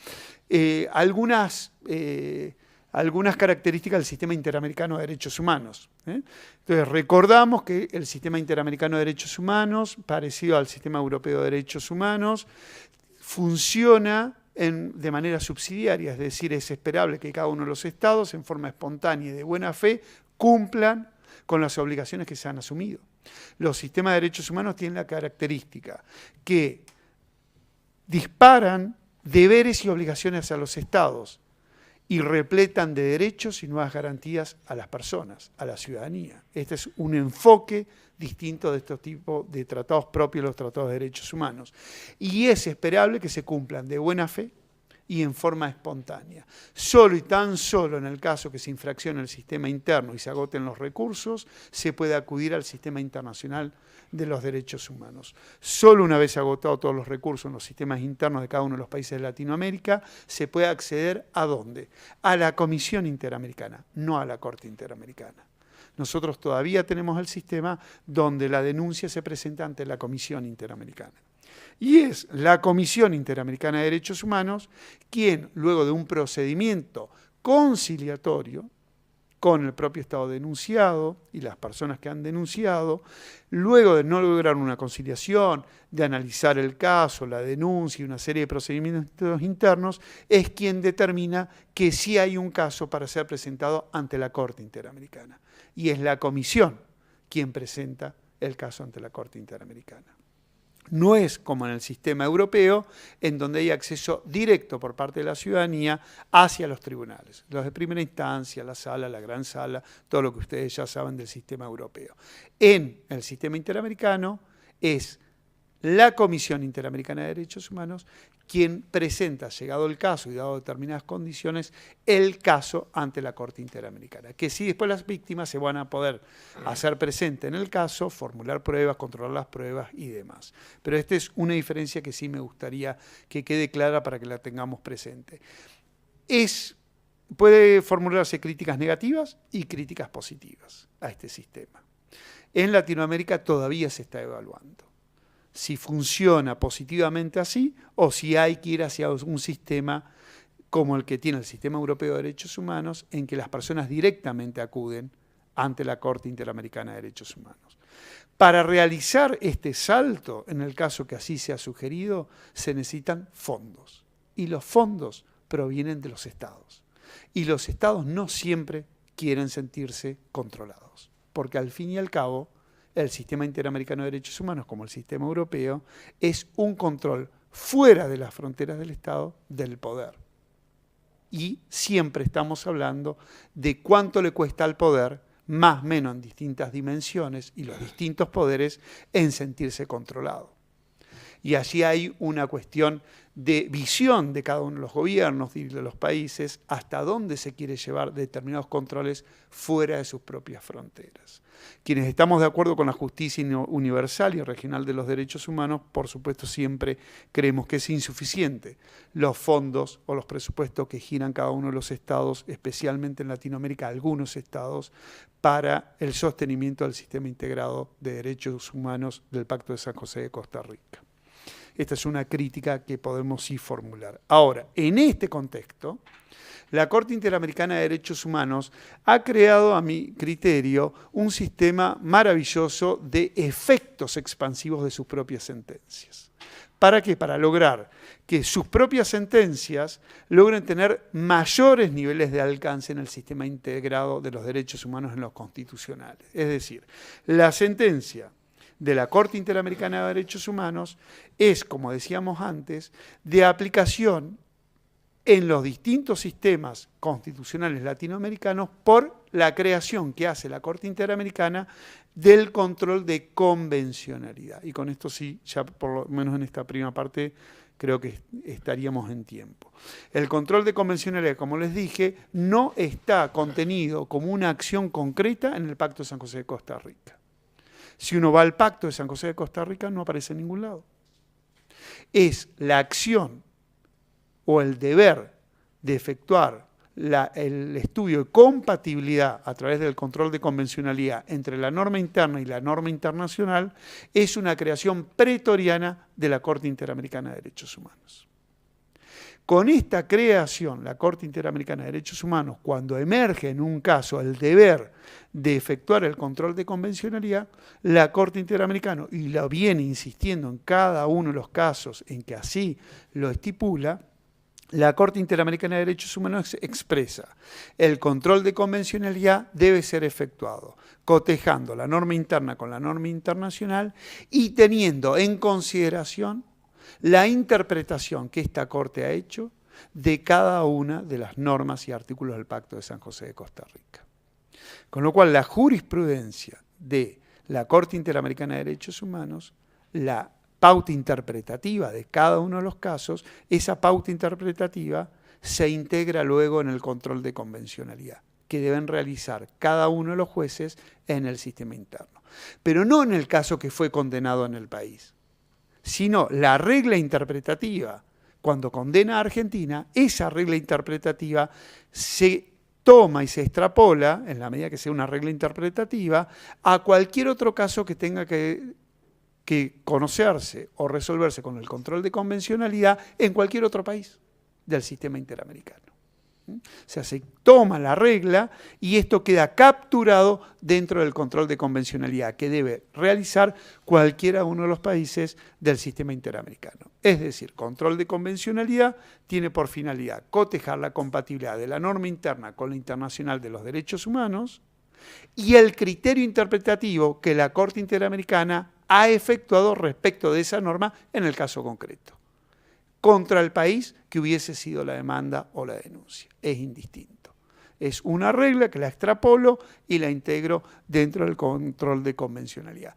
algunas características del Sistema Interamericano de Derechos Humanos. Entonces, recordamos que el Sistema Interamericano de Derechos Humanos, parecido al Sistema Europeo de Derechos Humanos, funciona de manera subsidiaria, es decir, es esperable que cada uno de los estados, en forma espontánea y de buena fe, cumplan con las obligaciones que se han asumido. Los sistemas de derechos humanos tienen la característica que disparan deberes y obligaciones a los estados y repletan de derechos y nuevas garantías a las personas, a la ciudadanía. Este es un enfoque distinto de estos tipos de tratados propios de los tratados de derechos humanos. Y es esperable que se cumplan de buena fe y en forma espontánea. Solo y tan solo en el caso que se infraccione el sistema interno y se agoten los recursos, se puede acudir al sistema internacional de los derechos humanos. Solo una vez agotados todos los recursos en los sistemas internos de cada uno de los países de Latinoamérica, se puede acceder ¿a dónde? A la Comisión Interamericana, no a la Corte Interamericana. Nosotros todavía tenemos el sistema donde la denuncia se presenta ante la Comisión Interamericana. Y es la Comisión Interamericana de Derechos Humanos quien, luego de un procedimiento conciliatorio con el propio Estado denunciado y las personas que han denunciado, luego de no lograr una conciliación, de analizar el caso, la denuncia y una serie de procedimientos internos, es quien determina que sí hay un caso para ser presentado ante la Corte Interamericana. Y es la Comisión quien presenta el caso ante la Corte Interamericana. No es como en el sistema europeo, en donde hay acceso directo por parte de la ciudadanía hacia los tribunales. Los de primera instancia, la sala, la gran sala, todo lo que ustedes ya saben del sistema europeo. En el sistema interamericano es la Comisión Interamericana de Derechos Humanos quien presenta, llegado el caso y dado determinadas condiciones, el caso ante la Corte Interamericana. Que sí, después las víctimas se van a poder hacer presente en el caso, formular pruebas, controlar las pruebas y demás. Pero esta es una diferencia que sí me gustaría que quede clara para que la tengamos presente. Puede formularse críticas negativas y críticas positivas a este sistema. En Latinoamérica todavía se está evaluando si funciona positivamente así o si hay que ir hacia un sistema como el que tiene el Sistema Europeo de Derechos Humanos, en que las personas directamente acuden ante la Corte Interamericana de Derechos Humanos. Para realizar este salto, en el caso que así se ha sugerido, se necesitan fondos. Y los fondos provienen de los estados. Y los estados no siempre quieren sentirse controlados, porque al fin y al cabo, el Sistema Interamericano de Derechos Humanos, como el sistema europeo, es un control fuera de las fronteras del Estado del poder. Y siempre estamos hablando de cuánto le cuesta al poder, más o menos en distintas dimensiones, y los distintos poderes, en sentirse controlado. Y allí hay una cuestión de visión de cada uno de los gobiernos y de los países, hasta dónde se quiere llevar determinados controles fuera de sus propias fronteras. Quienes estamos de acuerdo con la justicia universal y regional de los derechos humanos, por supuesto siempre creemos que es insuficiente los fondos o los presupuestos que giran cada uno de los estados, especialmente en Latinoamérica, algunos estados, para el sostenimiento del sistema integrado de derechos humanos del Pacto de San José de Costa Rica. Esta es una crítica que podemos sí formular. Ahora, en este contexto, la Corte Interamericana de Derechos Humanos ha creado, a mi criterio, un sistema maravilloso de efectos expansivos de sus propias sentencias. ¿Para qué? Para lograr que sus propias sentencias logren tener mayores niveles de alcance en el sistema integrado de los derechos humanos en los constitucionales. Es decir, la sentencia de la Corte Interamericana de Derechos Humanos es, como decíamos antes, de aplicación en los distintos sistemas constitucionales latinoamericanos por la creación que hace la Corte Interamericana del control de convencionalidad. Y con esto sí, ya por lo menos en esta primera parte, creo que estaríamos en tiempo. El control de convencionalidad, como les dije, no está contenido como una acción concreta en el Pacto de San José de Costa Rica. Si uno va al Pacto de San José de Costa Rica, no aparece en ningún lado. Es la acción o el deber de efectuar el estudio de compatibilidad a través del control de convencionalidad entre la norma interna y la norma internacional, es una creación pretoriana de la Corte Interamericana de Derechos Humanos. Con esta creación, la Corte Interamericana de Derechos Humanos, cuando emerge en un caso el deber de efectuar el control de convencionalidad, la Corte Interamericana, y lo viene insistiendo en cada uno de los casos en que así lo estipula, la Corte Interamericana de Derechos Humanos expresa: el control de convencionalidad debe ser efectuado cotejando la norma interna con la norma internacional y teniendo en consideración la interpretación que esta Corte ha hecho de cada una de las normas y artículos del Pacto de San José de Costa Rica. Con lo cual, la jurisprudencia de la Corte Interamericana de Derechos Humanos, la pauta interpretativa de cada uno de los casos, esa pauta interpretativa se integra luego en el control de convencionalidad que deben realizar cada uno de los jueces en el sistema interno. Pero no en el caso que fue condenado en el país, sino la regla interpretativa. Cuando condena a Argentina, esa regla interpretativa se toma y se extrapola, en la medida que sea una regla interpretativa, a cualquier otro caso que tenga que conocerse o resolverse con el control de convencionalidad en cualquier otro país del sistema interamericano. O sea, se toma la regla y esto queda capturado dentro del control de convencionalidad que debe realizar cualquiera uno de los países del sistema interamericano. Es decir, control de convencionalidad tiene por finalidad cotejar la compatibilidad de la norma interna con la internacional de los derechos humanos y el criterio interpretativo que la Corte Interamericana ha efectuado respecto de esa norma en el caso concreto, contra el país que hubiese sido la demanda o la denuncia. Es indistinto. Es una regla que la extrapolo y la integro dentro del control de convencionalidad.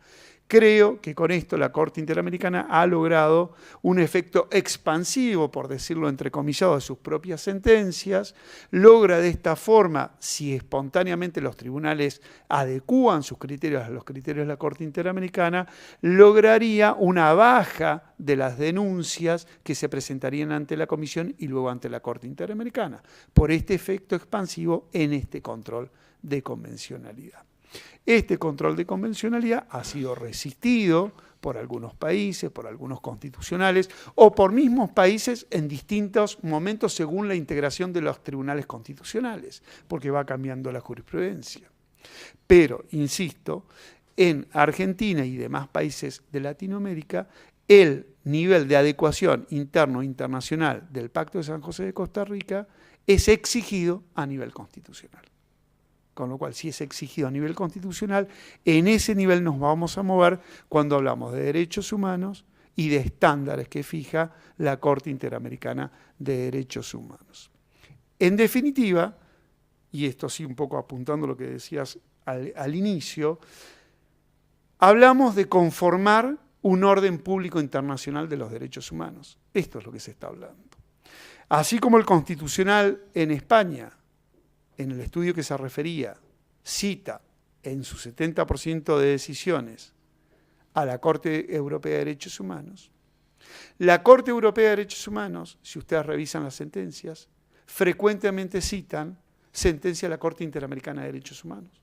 Creo que con esto la Corte Interamericana ha logrado un efecto expansivo, por decirlo entrecomillado, de sus propias sentencias. Logra de esta forma, si espontáneamente los tribunales adecúan sus criterios a los criterios de la Corte Interamericana, lograría una baja de las denuncias que se presentarían ante la Comisión y luego ante la Corte Interamericana, por este efecto expansivo en este control de convencionalidad. Este control de convencionalidad ha sido resistido por algunos países, por algunos constitucionales o por mismos países en distintos momentos según la integración de los tribunales constitucionales, porque va cambiando la jurisprudencia. Pero, insisto, en Argentina y demás países de Latinoamérica, el nivel de adecuación interno e internacional del Pacto de San José de Costa Rica es exigido a nivel constitucional. Con lo cual, si es exigido a nivel constitucional, en ese nivel nos vamos a mover cuando hablamos de derechos humanos y de estándares que fija la Corte Interamericana de Derechos Humanos. En definitiva, y esto sí un poco apuntando lo que decías al inicio, hablamos de conformar un orden público internacional de los derechos humanos. Esto es lo que se está hablando. Así como el Constitucional en España, en el estudio que se refería, cita en su 70% de decisiones a la Corte Europea de Derechos Humanos. La Corte Europea de Derechos Humanos, si ustedes revisan las sentencias, frecuentemente citan sentencia de la Corte Interamericana de Derechos Humanos.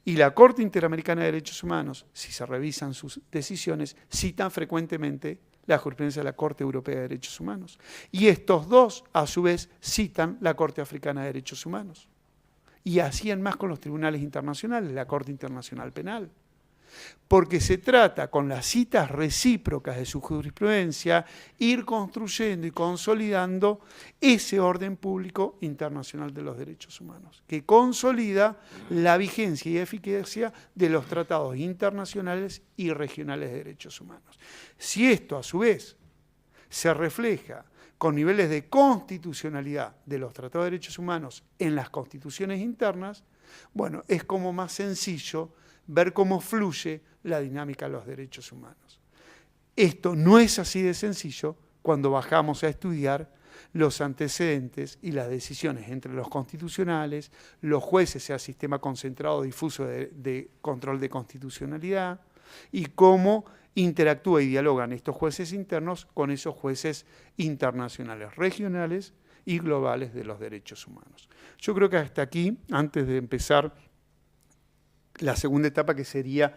Y la Corte Interamericana de Derechos Humanos, si se revisan sus decisiones, citan frecuentemente la jurisprudencia de la Corte Europea de Derechos Humanos. Y estos dos, a su vez, citan la Corte Africana de Derechos Humanos. Y hacían más con los tribunales internacionales, la Corte Internacional Penal. Porque se trata, con las citas recíprocas de su jurisprudencia, ir construyendo y consolidando ese orden público internacional de los derechos humanos, que consolida la vigencia y eficacia de los tratados internacionales y regionales de derechos humanos. Si esto, a su vez, se refleja con niveles de constitucionalidad de los tratados de derechos humanos en las constituciones internas, bueno, es como más sencillo ver cómo fluye la dinámica de los derechos humanos. Esto no es así de sencillo cuando bajamos a estudiar los antecedentes y las decisiones entre los constitucionales, los jueces, sea sistema concentrado difuso de control de constitucionalidad, y cómo interactúa y dialogan estos jueces internos con esos jueces internacionales, regionales y globales de los derechos humanos. Yo creo que hasta aquí, antes de empezar la segunda etapa, que sería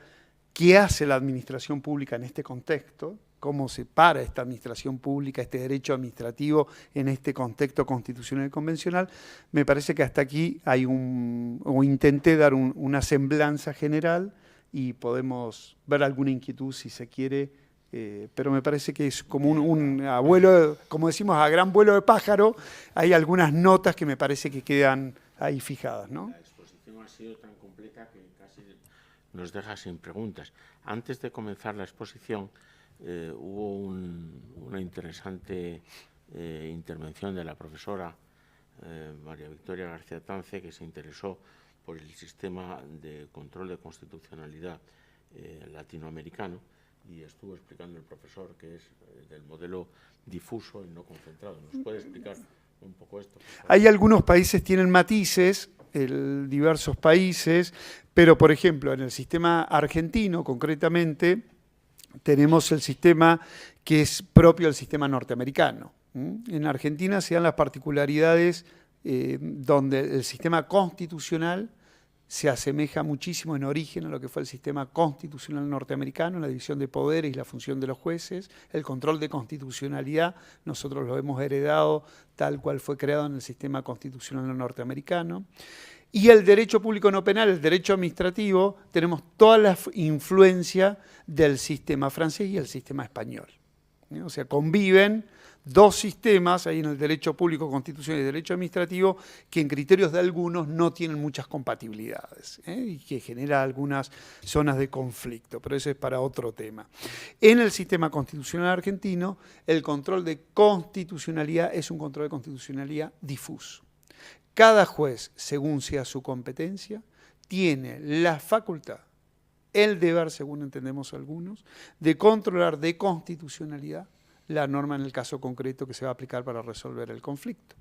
qué hace la administración pública en este contexto, cómo se para esta administración pública, este derecho administrativo en este contexto constitucional y convencional, me parece que hasta aquí hay o intenté dar una semblanza general y podemos ver alguna inquietud, si se quiere, pero me parece que es como un abuelo, como decimos, a gran vuelo de pájaro, hay algunas notas que me parece que quedan ahí fijadas, ¿no? La exposición ha sido tan completa que casi nos deja sin preguntas. Antes de comenzar la exposición, hubo una interesante intervención de la profesora María Victoria García Tance, que se interesó por el sistema de control de constitucionalidad latinoamericano, y estuvo explicando el profesor que es del modelo difuso y no concentrado. ¿Nos puede explicar un poco esto? Hay algunos países tienen matices, diversos países, pero por ejemplo en el sistema argentino concretamente tenemos el sistema que es propio del sistema norteamericano. En Argentina se dan las particularidades donde el sistema constitucional se asemeja muchísimo en origen a lo que fue el sistema constitucional norteamericano, la división de poderes y la función de los jueces, el control de constitucionalidad, nosotros lo hemos heredado tal cual fue creado en el sistema constitucional norteamericano. Y el derecho público no penal, el derecho administrativo, tenemos toda la influencia del sistema francés y el sistema español. O sea, conviven dos sistemas ahí en el derecho público constitucional y el derecho administrativo que en criterios de algunos no tienen muchas compatibilidades y que genera algunas zonas de conflicto, pero eso es para otro tema. En el sistema constitucional argentino, el control de constitucionalidad es un control de constitucionalidad difuso. Cada juez, según sea su competencia, tiene la facultad, el deber, según entendemos algunos, de controlar de constitucionalidad la norma en el caso concreto que se va a aplicar para resolver el conflicto.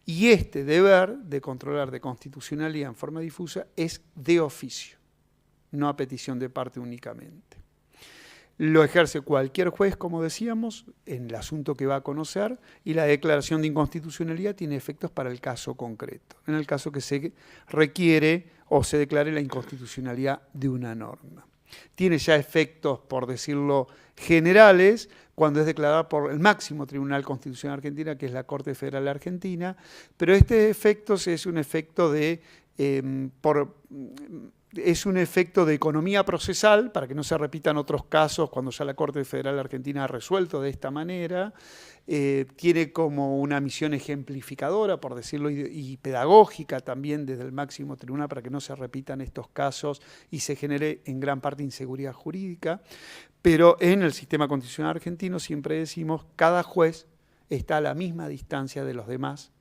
Y este deber de controlar de constitucionalidad en forma difusa es de oficio, no a petición de parte únicamente. Lo ejerce cualquier juez, como decíamos, en el asunto que va a conocer, y la declaración de inconstitucionalidad tiene efectos para el caso concreto, en el caso que se requiere o se declare la inconstitucionalidad de una norma. Tiene ya efectos, por decirlo, generales, cuando es declarada por el máximo Tribunal Constitucional Argentina, que es la Corte Federal Argentina, pero este efecto es un efecto de economía procesal, para que no se repitan otros casos cuando ya la Corte Federal Argentina ha resuelto de esta manera. Tiene como una misión ejemplificadora, por decirlo, y pedagógica también desde el máximo tribunal para que no se repitan estos casos y se genere en gran parte inseguridad jurídica. Pero en el sistema constitucional argentino siempre decimos cada juez está a la misma distancia de los demás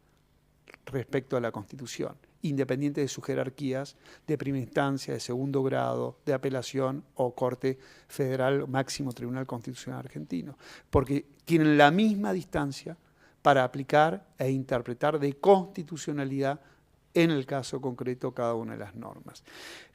respecto a la Constitución, independiente de sus jerarquías de primera instancia, de segundo grado, de apelación o Corte Federal, máximo Tribunal Constitucional Argentino, porque tienen la misma distancia para aplicar e interpretar de constitucionalidad en el caso concreto cada una de las normas.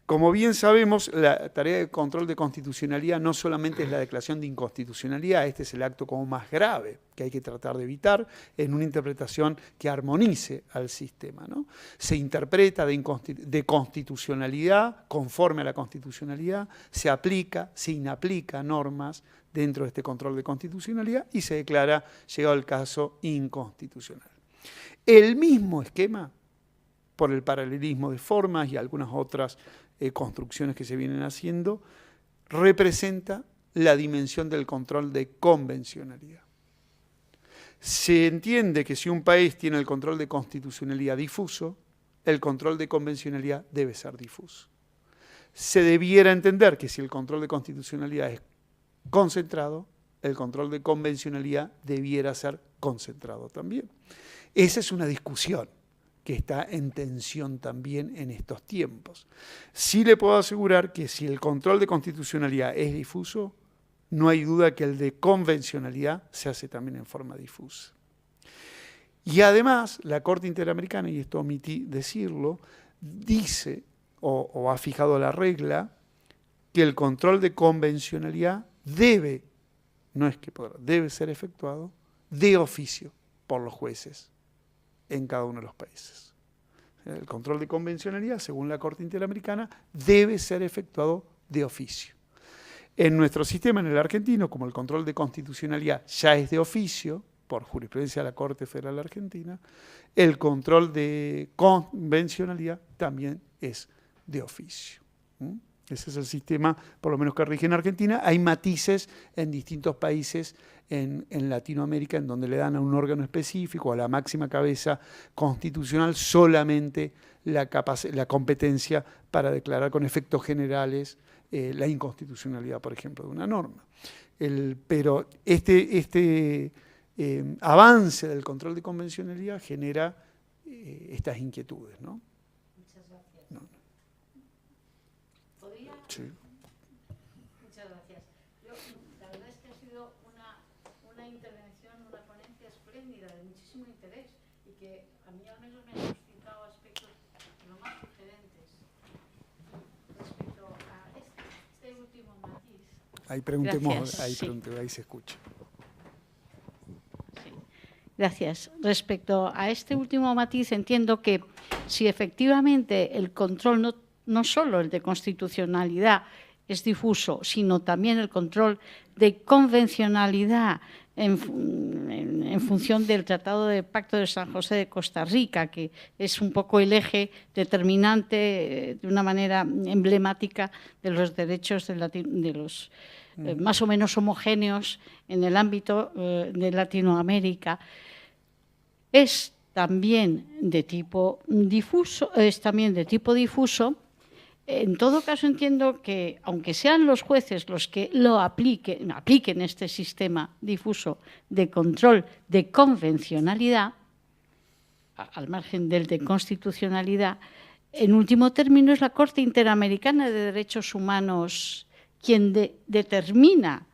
Como bien sabemos, la tarea de control de constitucionalidad no solamente es la declaración de inconstitucionalidad, este es el acto como más grave que hay que tratar de evitar en una interpretación que armonice al sistema, ¿no? Se interpreta de constitucionalidad conforme a la constitucionalidad, se aplica, se inaplica normas dentro de este control de constitucionalidad y se declara, llegado el caso, inconstitucional. El mismo esquema, por el paralelismo de formas y algunas otras construcciones que se vienen haciendo, representa la dimensión del control de convencionalidad. Se entiende que si un país tiene el control de constitucionalidad difuso, el control de convencionalidad debe ser difuso. Se debiera entender que si el control de constitucionalidad es concentrado, el control de convencionalidad debiera ser concentrado también. Esa es una discusión que está en tensión también en estos tiempos. Sí le puedo asegurar que si el control de constitucionalidad es difuso, no hay duda que el de convencionalidad se hace también en forma difusa. Y además, la Corte Interamericana, y esto omití decirlo, dice o ha fijado la regla que el control de convencionalidad debe ser efectuado de oficio por los jueces en cada uno de los países. El control de convencionalidad, según la Corte Interamericana, debe ser efectuado de oficio. En nuestro sistema, en el argentino, como el control de constitucionalidad ya es de oficio, por jurisprudencia de la Corte Federal Argentina, el control de convencionalidad también es de oficio. Ese es el sistema, por lo menos que rige en Argentina. Hay matices en distintos países en Latinoamérica en donde le dan a un órgano específico, a la máxima cabeza constitucional, solamente la competencia para declarar con efectos generales la inconstitucionalidad, por ejemplo, de una norma. Pero este avance del control de convencionalidad genera estas inquietudes, ¿no? Muchas gracias. No. ¿Podría? Sí. Muchas gracias. La verdad es que ha sido una intervención, una ponencia espléndida, de muchísimo interés, y que a mí al menos me ha suscitado aspectos lo más diferentes respecto a este último matiz. Ahí preguntemos, Gracias, ahí, sí. ahí se escucha. Sí. Gracias. Respecto a este último matiz, entiendo que si efectivamente el control, no solo el de constitucionalidad es difuso, sino también el control de convencionalidad en función del Tratado de Pacto de San José de Costa Rica, que es un poco el eje determinante de una manera emblemática de los derechos de los más o menos homogéneos en el ámbito de Latinoamérica. Es también de tipo difuso, En todo caso, entiendo que, aunque sean los jueces los que lo apliquen este sistema difuso de control de convencionalidad, al margen del de constitucionalidad, en último término es la Corte Interamericana de Derechos Humanos quien determina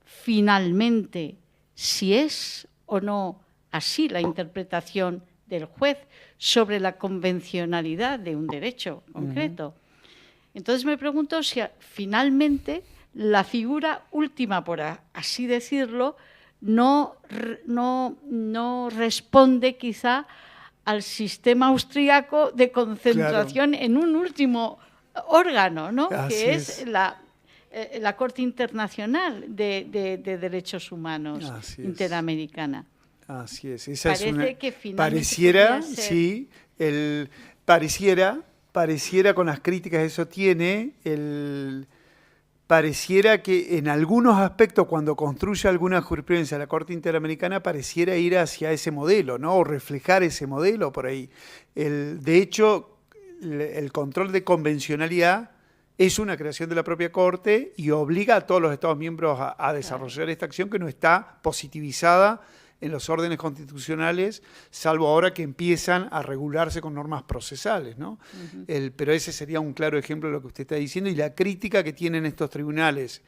finalmente si es o no así la interpretación del juez sobre la convencionalidad de un derecho concreto. Entonces me pregunto si finalmente la figura última, por así decirlo, no responde quizá al sistema austríaco de concentración en un último órgano, ¿no? Que es la Corte Internacional de Derechos Humanos Interamericana. Así es. Que finalmente pareciera con las críticas que eso tiene, pareciera que en algunos aspectos cuando construye alguna jurisprudencia la Corte Interamericana pareciera ir hacia ese modelo, ¿no? O reflejar ese modelo por ahí. De hecho, el control de convencionalidad es una creación de la propia Corte y obliga a todos los Estados miembros a desarrollar esta acción que no está positivizada en los órdenes constitucionales, salvo ahora que empiezan a regularse con normas procesales, ¿no? Pero ese sería un claro ejemplo de lo que usted está diciendo, y la crítica que tienen estos tribunales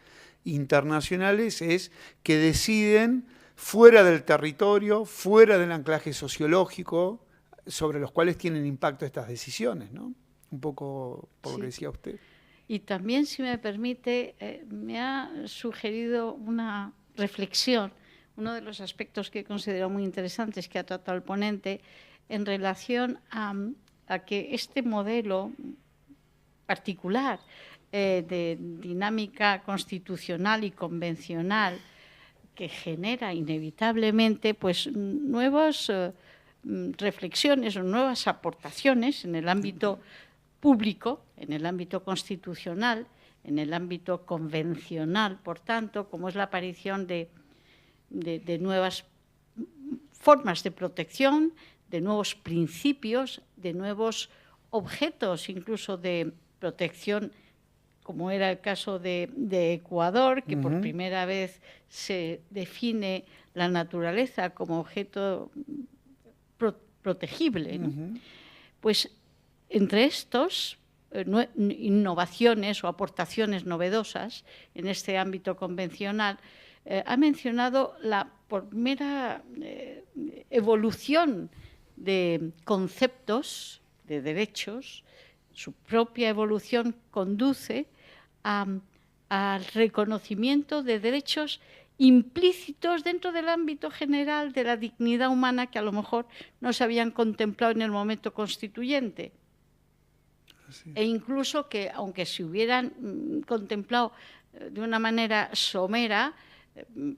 internacionales es que deciden fuera del territorio, fuera del anclaje sociológico, sobre los cuales tienen impacto estas decisiones, ¿no? Un poco por lo que decía usted. Y también, si me permite, me ha sugerido una reflexión, uno de los aspectos que considero muy interesantes que ha tratado el ponente en relación a que este modelo particular de dinámica constitucional y convencional que genera inevitablemente pues nuevas reflexiones o nuevas aportaciones en el ámbito público, en el ámbito constitucional, en el ámbito convencional, por tanto, como es la aparición de nuevas formas de protección, de nuevos principios, de nuevos objetos, incluso de protección, como era el caso de Ecuador, que por primera vez se define la naturaleza como objeto protegible, ¿no? Pues entre estos innovaciones o aportaciones novedosas en este ámbito convencional, ha mencionado la primera evolución de conceptos de derechos. Su propia evolución conduce al reconocimiento de derechos implícitos dentro del ámbito general de la dignidad humana que a lo mejor no se habían contemplado en el momento constituyente. Sí. E incluso que, aunque se hubieran contemplado de una manera somera,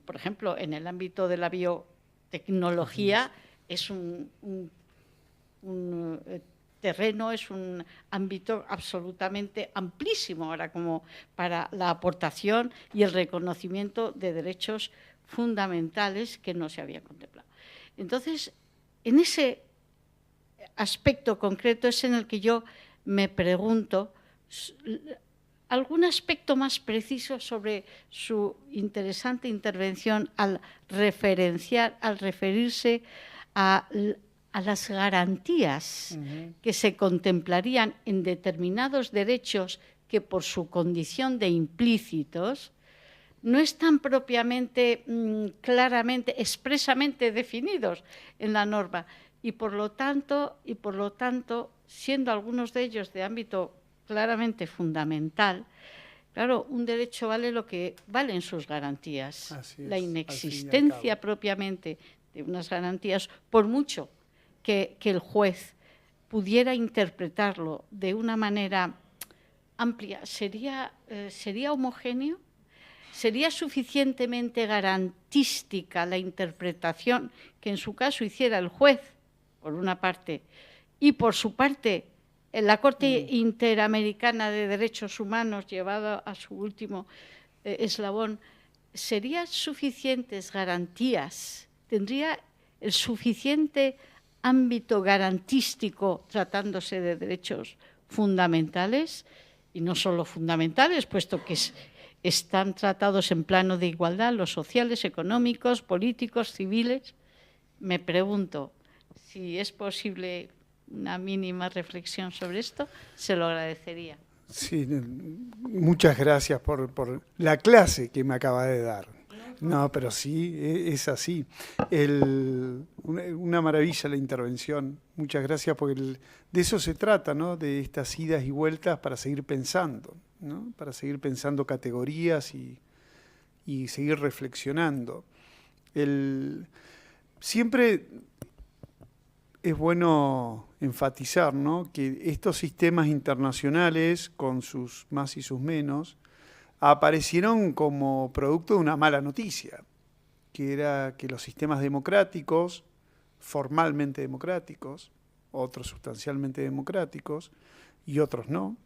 por ejemplo, en el ámbito de la biotecnología, es un terreno es un ámbito absolutamente amplísimo ahora como para la aportación y el reconocimiento de derechos fundamentales que no se habían contemplado. Entonces, en ese aspecto concreto es en el que yo me pregunto algún aspecto más preciso sobre su interesante intervención al referirse a las garantías que se contemplarían en determinados derechos que por su condición de implícitos no están propiamente, claramente, expresamente definidos en la norma y por lo tanto, siendo algunos de ellos de ámbito claramente fundamental, claro, un derecho vale lo que valen sus garantías. La inexistencia propiamente de unas garantías, por mucho que el juez pudiera interpretarlo de una manera amplia, ¿sería homogéneo? ¿Sería suficientemente garantística la interpretación que en su caso hiciera el juez, por una parte, y por su parte la Corte Interamericana de Derechos Humanos, llevada a su último eslabón? ¿Serían suficientes garantías? ¿Tendría el suficiente ámbito garantístico tratándose de derechos fundamentales? Y no solo fundamentales, puesto que están tratados en plano de igualdad, los sociales, económicos, políticos, civiles. Me pregunto si es posible una mínima reflexión sobre esto, se lo agradecería. Sí, muchas gracias por la clase que me acaba de dar. No, pero sí, es así. Una maravilla la intervención. Muchas gracias, porque de eso se trata, ¿no? De estas idas y vueltas para seguir pensando, ¿no? Para seguir pensando categorías y seguir reflexionando. Siempre es bueno enfatizar, ¿no?, que estos sistemas internacionales, con sus más y sus menos, aparecieron como producto de una mala noticia, que era que los sistemas democráticos, formalmente democráticos, otros sustancialmente democráticos y otros no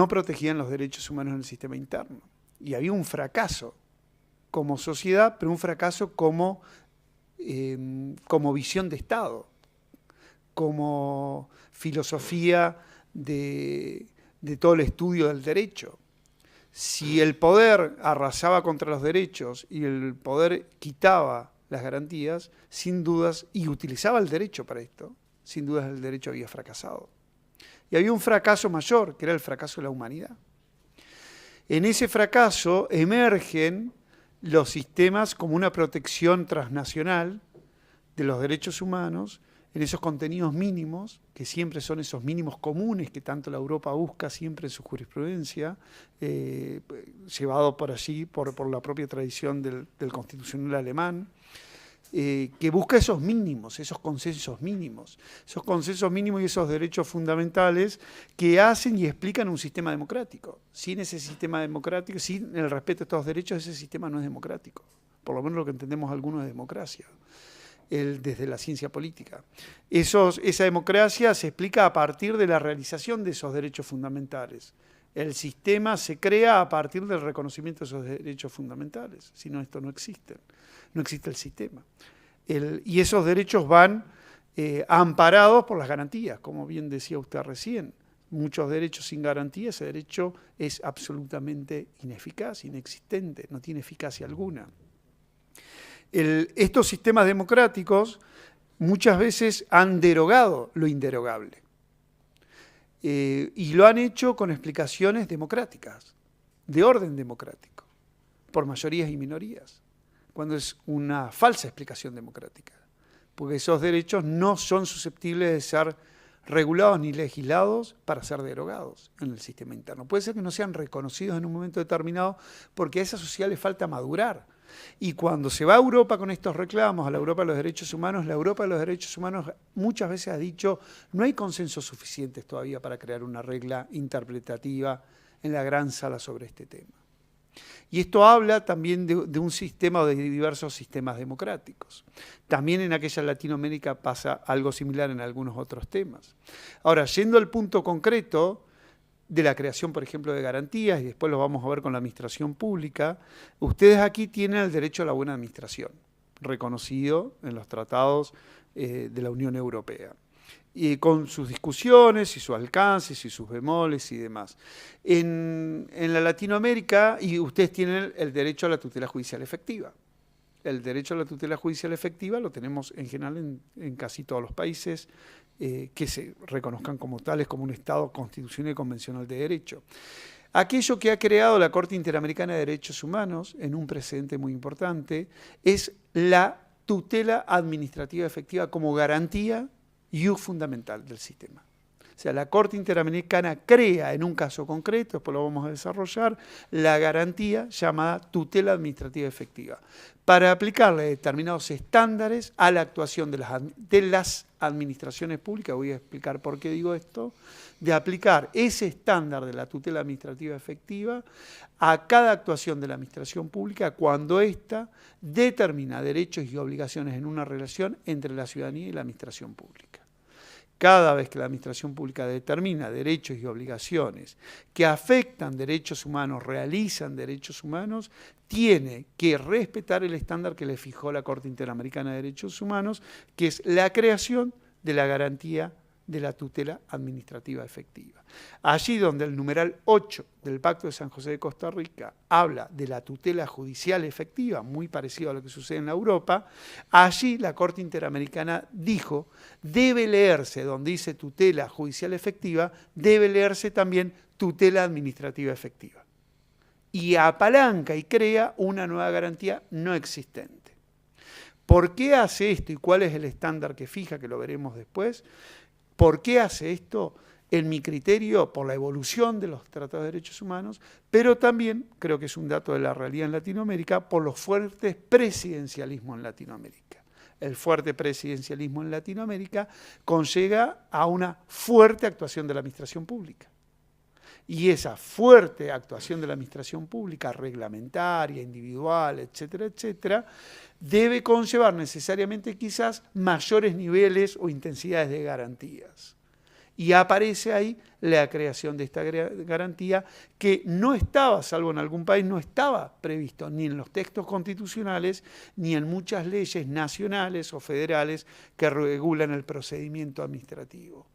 protegían los derechos humanos en el sistema interno. Y había un fracaso como sociedad, pero un fracaso como visión de Estado, como filosofía de todo el estudio del derecho. Si el poder arrasaba contra los derechos y el poder quitaba las garantías, sin dudas, y utilizaba el derecho para esto, sin dudas el derecho había fracasado. Y había un fracaso mayor, que era el fracaso de la humanidad. En ese fracaso emergen los sistemas como una protección transnacional de los derechos humanos, en esos contenidos mínimos, que siempre son esos mínimos comunes que tanto la Europa busca siempre en su jurisprudencia, llevado por allí, por la propia tradición del constitucional alemán, que busca esos mínimos, esos consensos mínimos y esos derechos fundamentales que hacen y explican un sistema democrático. Sin ese sistema democrático, sin el respeto a estos derechos, ese sistema no es democrático. Por lo menos lo que entendemos algunos de democracia. Desde la ciencia política. Esa democracia se explica a partir de la realización de esos derechos fundamentales. El sistema se crea a partir del reconocimiento de esos derechos fundamentales. Si no, esto no existe. No existe el sistema. Y esos derechos van amparados por las garantías, como bien decía usted recién. Muchos derechos sin garantía, ese derecho es absolutamente ineficaz, inexistente, no tiene eficacia alguna. Estos sistemas democráticos muchas veces han derogado lo inderogable y lo han hecho con explicaciones democráticas, de orden democrático, por mayorías y minorías, cuando es una falsa explicación democrática, porque esos derechos no son susceptibles de ser regulados ni legislados para ser derogados en el sistema interno. Puede ser que no sean reconocidos en un momento determinado porque a esa sociedad le falta madurar. Y cuando se va a Europa con estos reclamos, a la Europa de los derechos humanos, la Europa de los derechos humanos muchas veces ha dicho no hay consensos suficientes todavía para crear una regla interpretativa en la gran sala sobre este tema. Y esto habla también de un sistema o de diversos sistemas democráticos. También en aquella Latinoamérica pasa algo similar en algunos otros temas. Ahora, yendo al punto concreto de la creación, por ejemplo, de garantías, y después lo vamos a ver con la administración pública, ustedes aquí tienen el derecho a la buena administración, reconocido en los tratados de la Unión Europea, y con sus discusiones y sus alcances y sus bemoles y demás. En la Latinoamérica, y ustedes tienen el derecho a la tutela judicial efectiva. El derecho a la tutela judicial efectiva lo tenemos en general en casi todos los países que se reconozcan como tales, como un Estado constitucional y convencional de derecho. Aquello que ha creado la Corte Interamericana de Derechos Humanos, en un precedente muy importante, es la tutela administrativa efectiva como garantía y fundamental del sistema. O sea, la Corte Interamericana crea en un caso concreto, después lo vamos a desarrollar, la garantía llamada tutela administrativa efectiva, para aplicarle determinados estándares a la actuación de las administraciones públicas. Voy a explicar por qué digo esto, de aplicar ese estándar de la tutela administrativa efectiva a cada actuación de la administración pública cuando ésta determina derechos y obligaciones en una relación entre la ciudadanía y la administración pública. Cada vez que la administración pública determina derechos y obligaciones que afectan derechos humanos, realizan derechos humanos, tiene que respetar el estándar que le fijó la Corte Interamericana de Derechos Humanos, que es la creación de la garantía de la tutela administrativa efectiva. Allí donde el numeral 8 del Pacto de San José de Costa Rica habla de la tutela judicial efectiva, muy parecido a lo que sucede en Europa, allí la Corte Interamericana dijo, debe leerse, donde dice tutela judicial efectiva, debe leerse también tutela administrativa efectiva. Y apalanca y crea una nueva garantía no existente. ¿Por qué hace esto y cuál es el estándar que fija, que lo veremos después? ¿Por qué hace esto? En mi criterio, por la evolución de los tratados de derechos humanos, pero también, creo que es un dato de la realidad en Latinoamérica, por los fuertes presidencialismos en Latinoamérica. El fuerte presidencialismo en Latinoamérica conlleva a una fuerte actuación de la administración pública. Y esa fuerte actuación de la administración pública, reglamentaria, individual, etcétera, etcétera, debe conllevar necesariamente quizás mayores niveles o intensidades de garantías. Y aparece ahí la creación de esta garantía que no estaba, salvo en algún país, no estaba previsto ni en los textos constitucionales ni en muchas leyes nacionales o federales que regulan el procedimiento administrativo.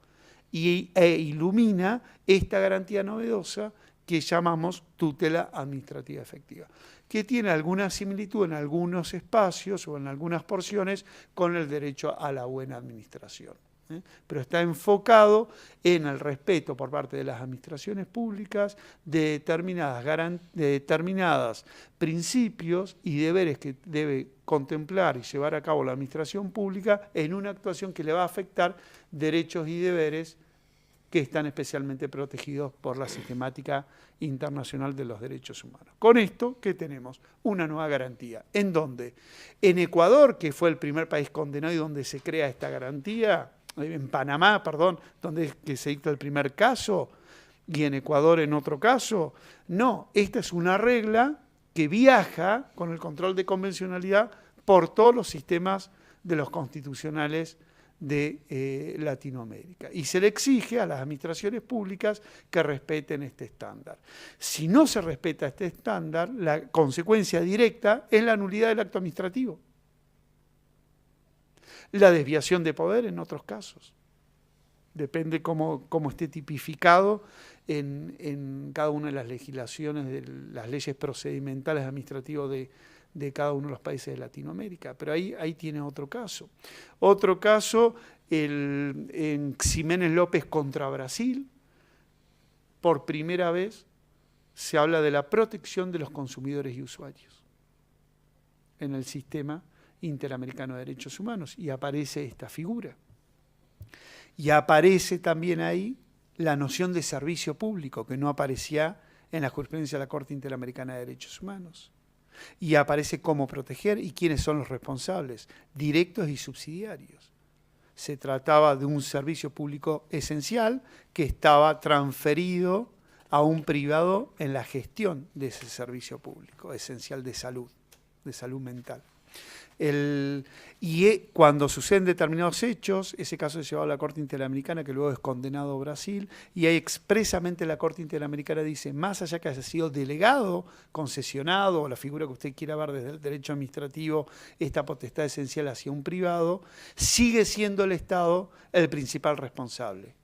E ilumina esta garantía novedosa que llamamos tutela administrativa efectiva, que tiene alguna similitud en algunos espacios o en algunas porciones con el derecho a la buena administración. Pero está enfocado en el respeto por parte de las administraciones públicas de determinados principios y deberes que debe contemplar y llevar a cabo la administración pública en una actuación que le va a afectar derechos y deberes que están especialmente protegidos por la sistemática internacional de los derechos humanos. Con esto, ¿qué tenemos? Una nueva garantía. ¿En dónde? En Ecuador, que fue el primer país condenado y donde se crea esta garantía, en Panamá, perdón, donde que se dicta el primer caso, y en Ecuador en otro caso. No, esta es una regla que viaja con el control de convencionalidad por todos los sistemas de los constitucionales de Latinoamérica. Y se le exige a las administraciones públicas que respeten este estándar. Si no se respeta este estándar, la consecuencia directa es la nulidad del acto administrativo. La desviación de poder en otros casos. Depende cómo esté tipificado en cada una de las legislaciones, de las leyes procedimentales administrativas de cada uno de los países de Latinoamérica. Pero ahí tiene otro caso. Otro caso, en Ximénez López contra Brasil, por primera vez se habla de la protección de los consumidores y usuarios en el sistema interamericano de derechos humanos, y aparece esta figura. Y aparece también ahí la noción de servicio público, que no aparecía en la jurisprudencia de la Corte Interamericana de Derechos Humanos. Y aparece cómo proteger y quiénes son los responsables, directos y subsidiarios. Se trataba de un servicio público esencial que estaba transferido a un privado en la gestión de ese servicio público esencial de salud mental. Cuando suceden determinados hechos, ese caso es llevado a la Corte Interamericana, que luego es condenado a Brasil, y ahí expresamente la Corte Interamericana dice, más allá que haya sido delegado, concesionado, o la figura que usted quiera ver desde el derecho administrativo, esta potestad esencial hacia un privado, sigue siendo el Estado el principal responsable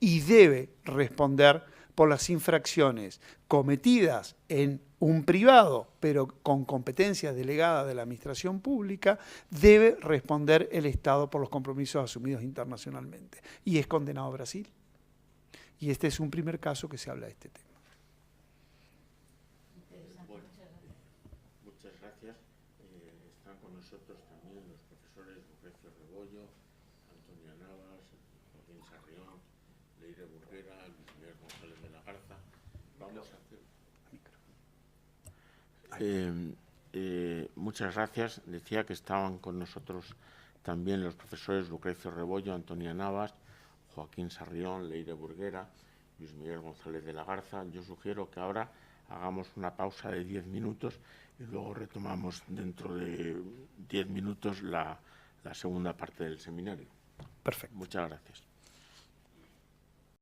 y debe responder por las infracciones cometidas en un privado, pero con competencias delegadas de la administración pública, debe responder el Estado por los compromisos asumidos internacionalmente. Y es condenado a Brasil. Y este es un primer caso que se habla de este tema. Bueno, muchas gracias. Están con nosotros también los profesores Lucrecio Rebollo, Antonia Navas, Joaquín Sarrión, Leire Burguera, Luis Miguel González de la Garza. Vamos a hacer... muchas gracias. Decía que estaban con nosotros también los profesores Lucrecio Rebollo, Antonia Navas, Joaquín Sarrión, Leire Burguera, Luis Miguel González de la Garza. Yo sugiero que ahora hagamos una pausa de 10 minutos y luego retomamos dentro de 10 minutos la segunda parte del seminario. Perfecto. Muchas gracias.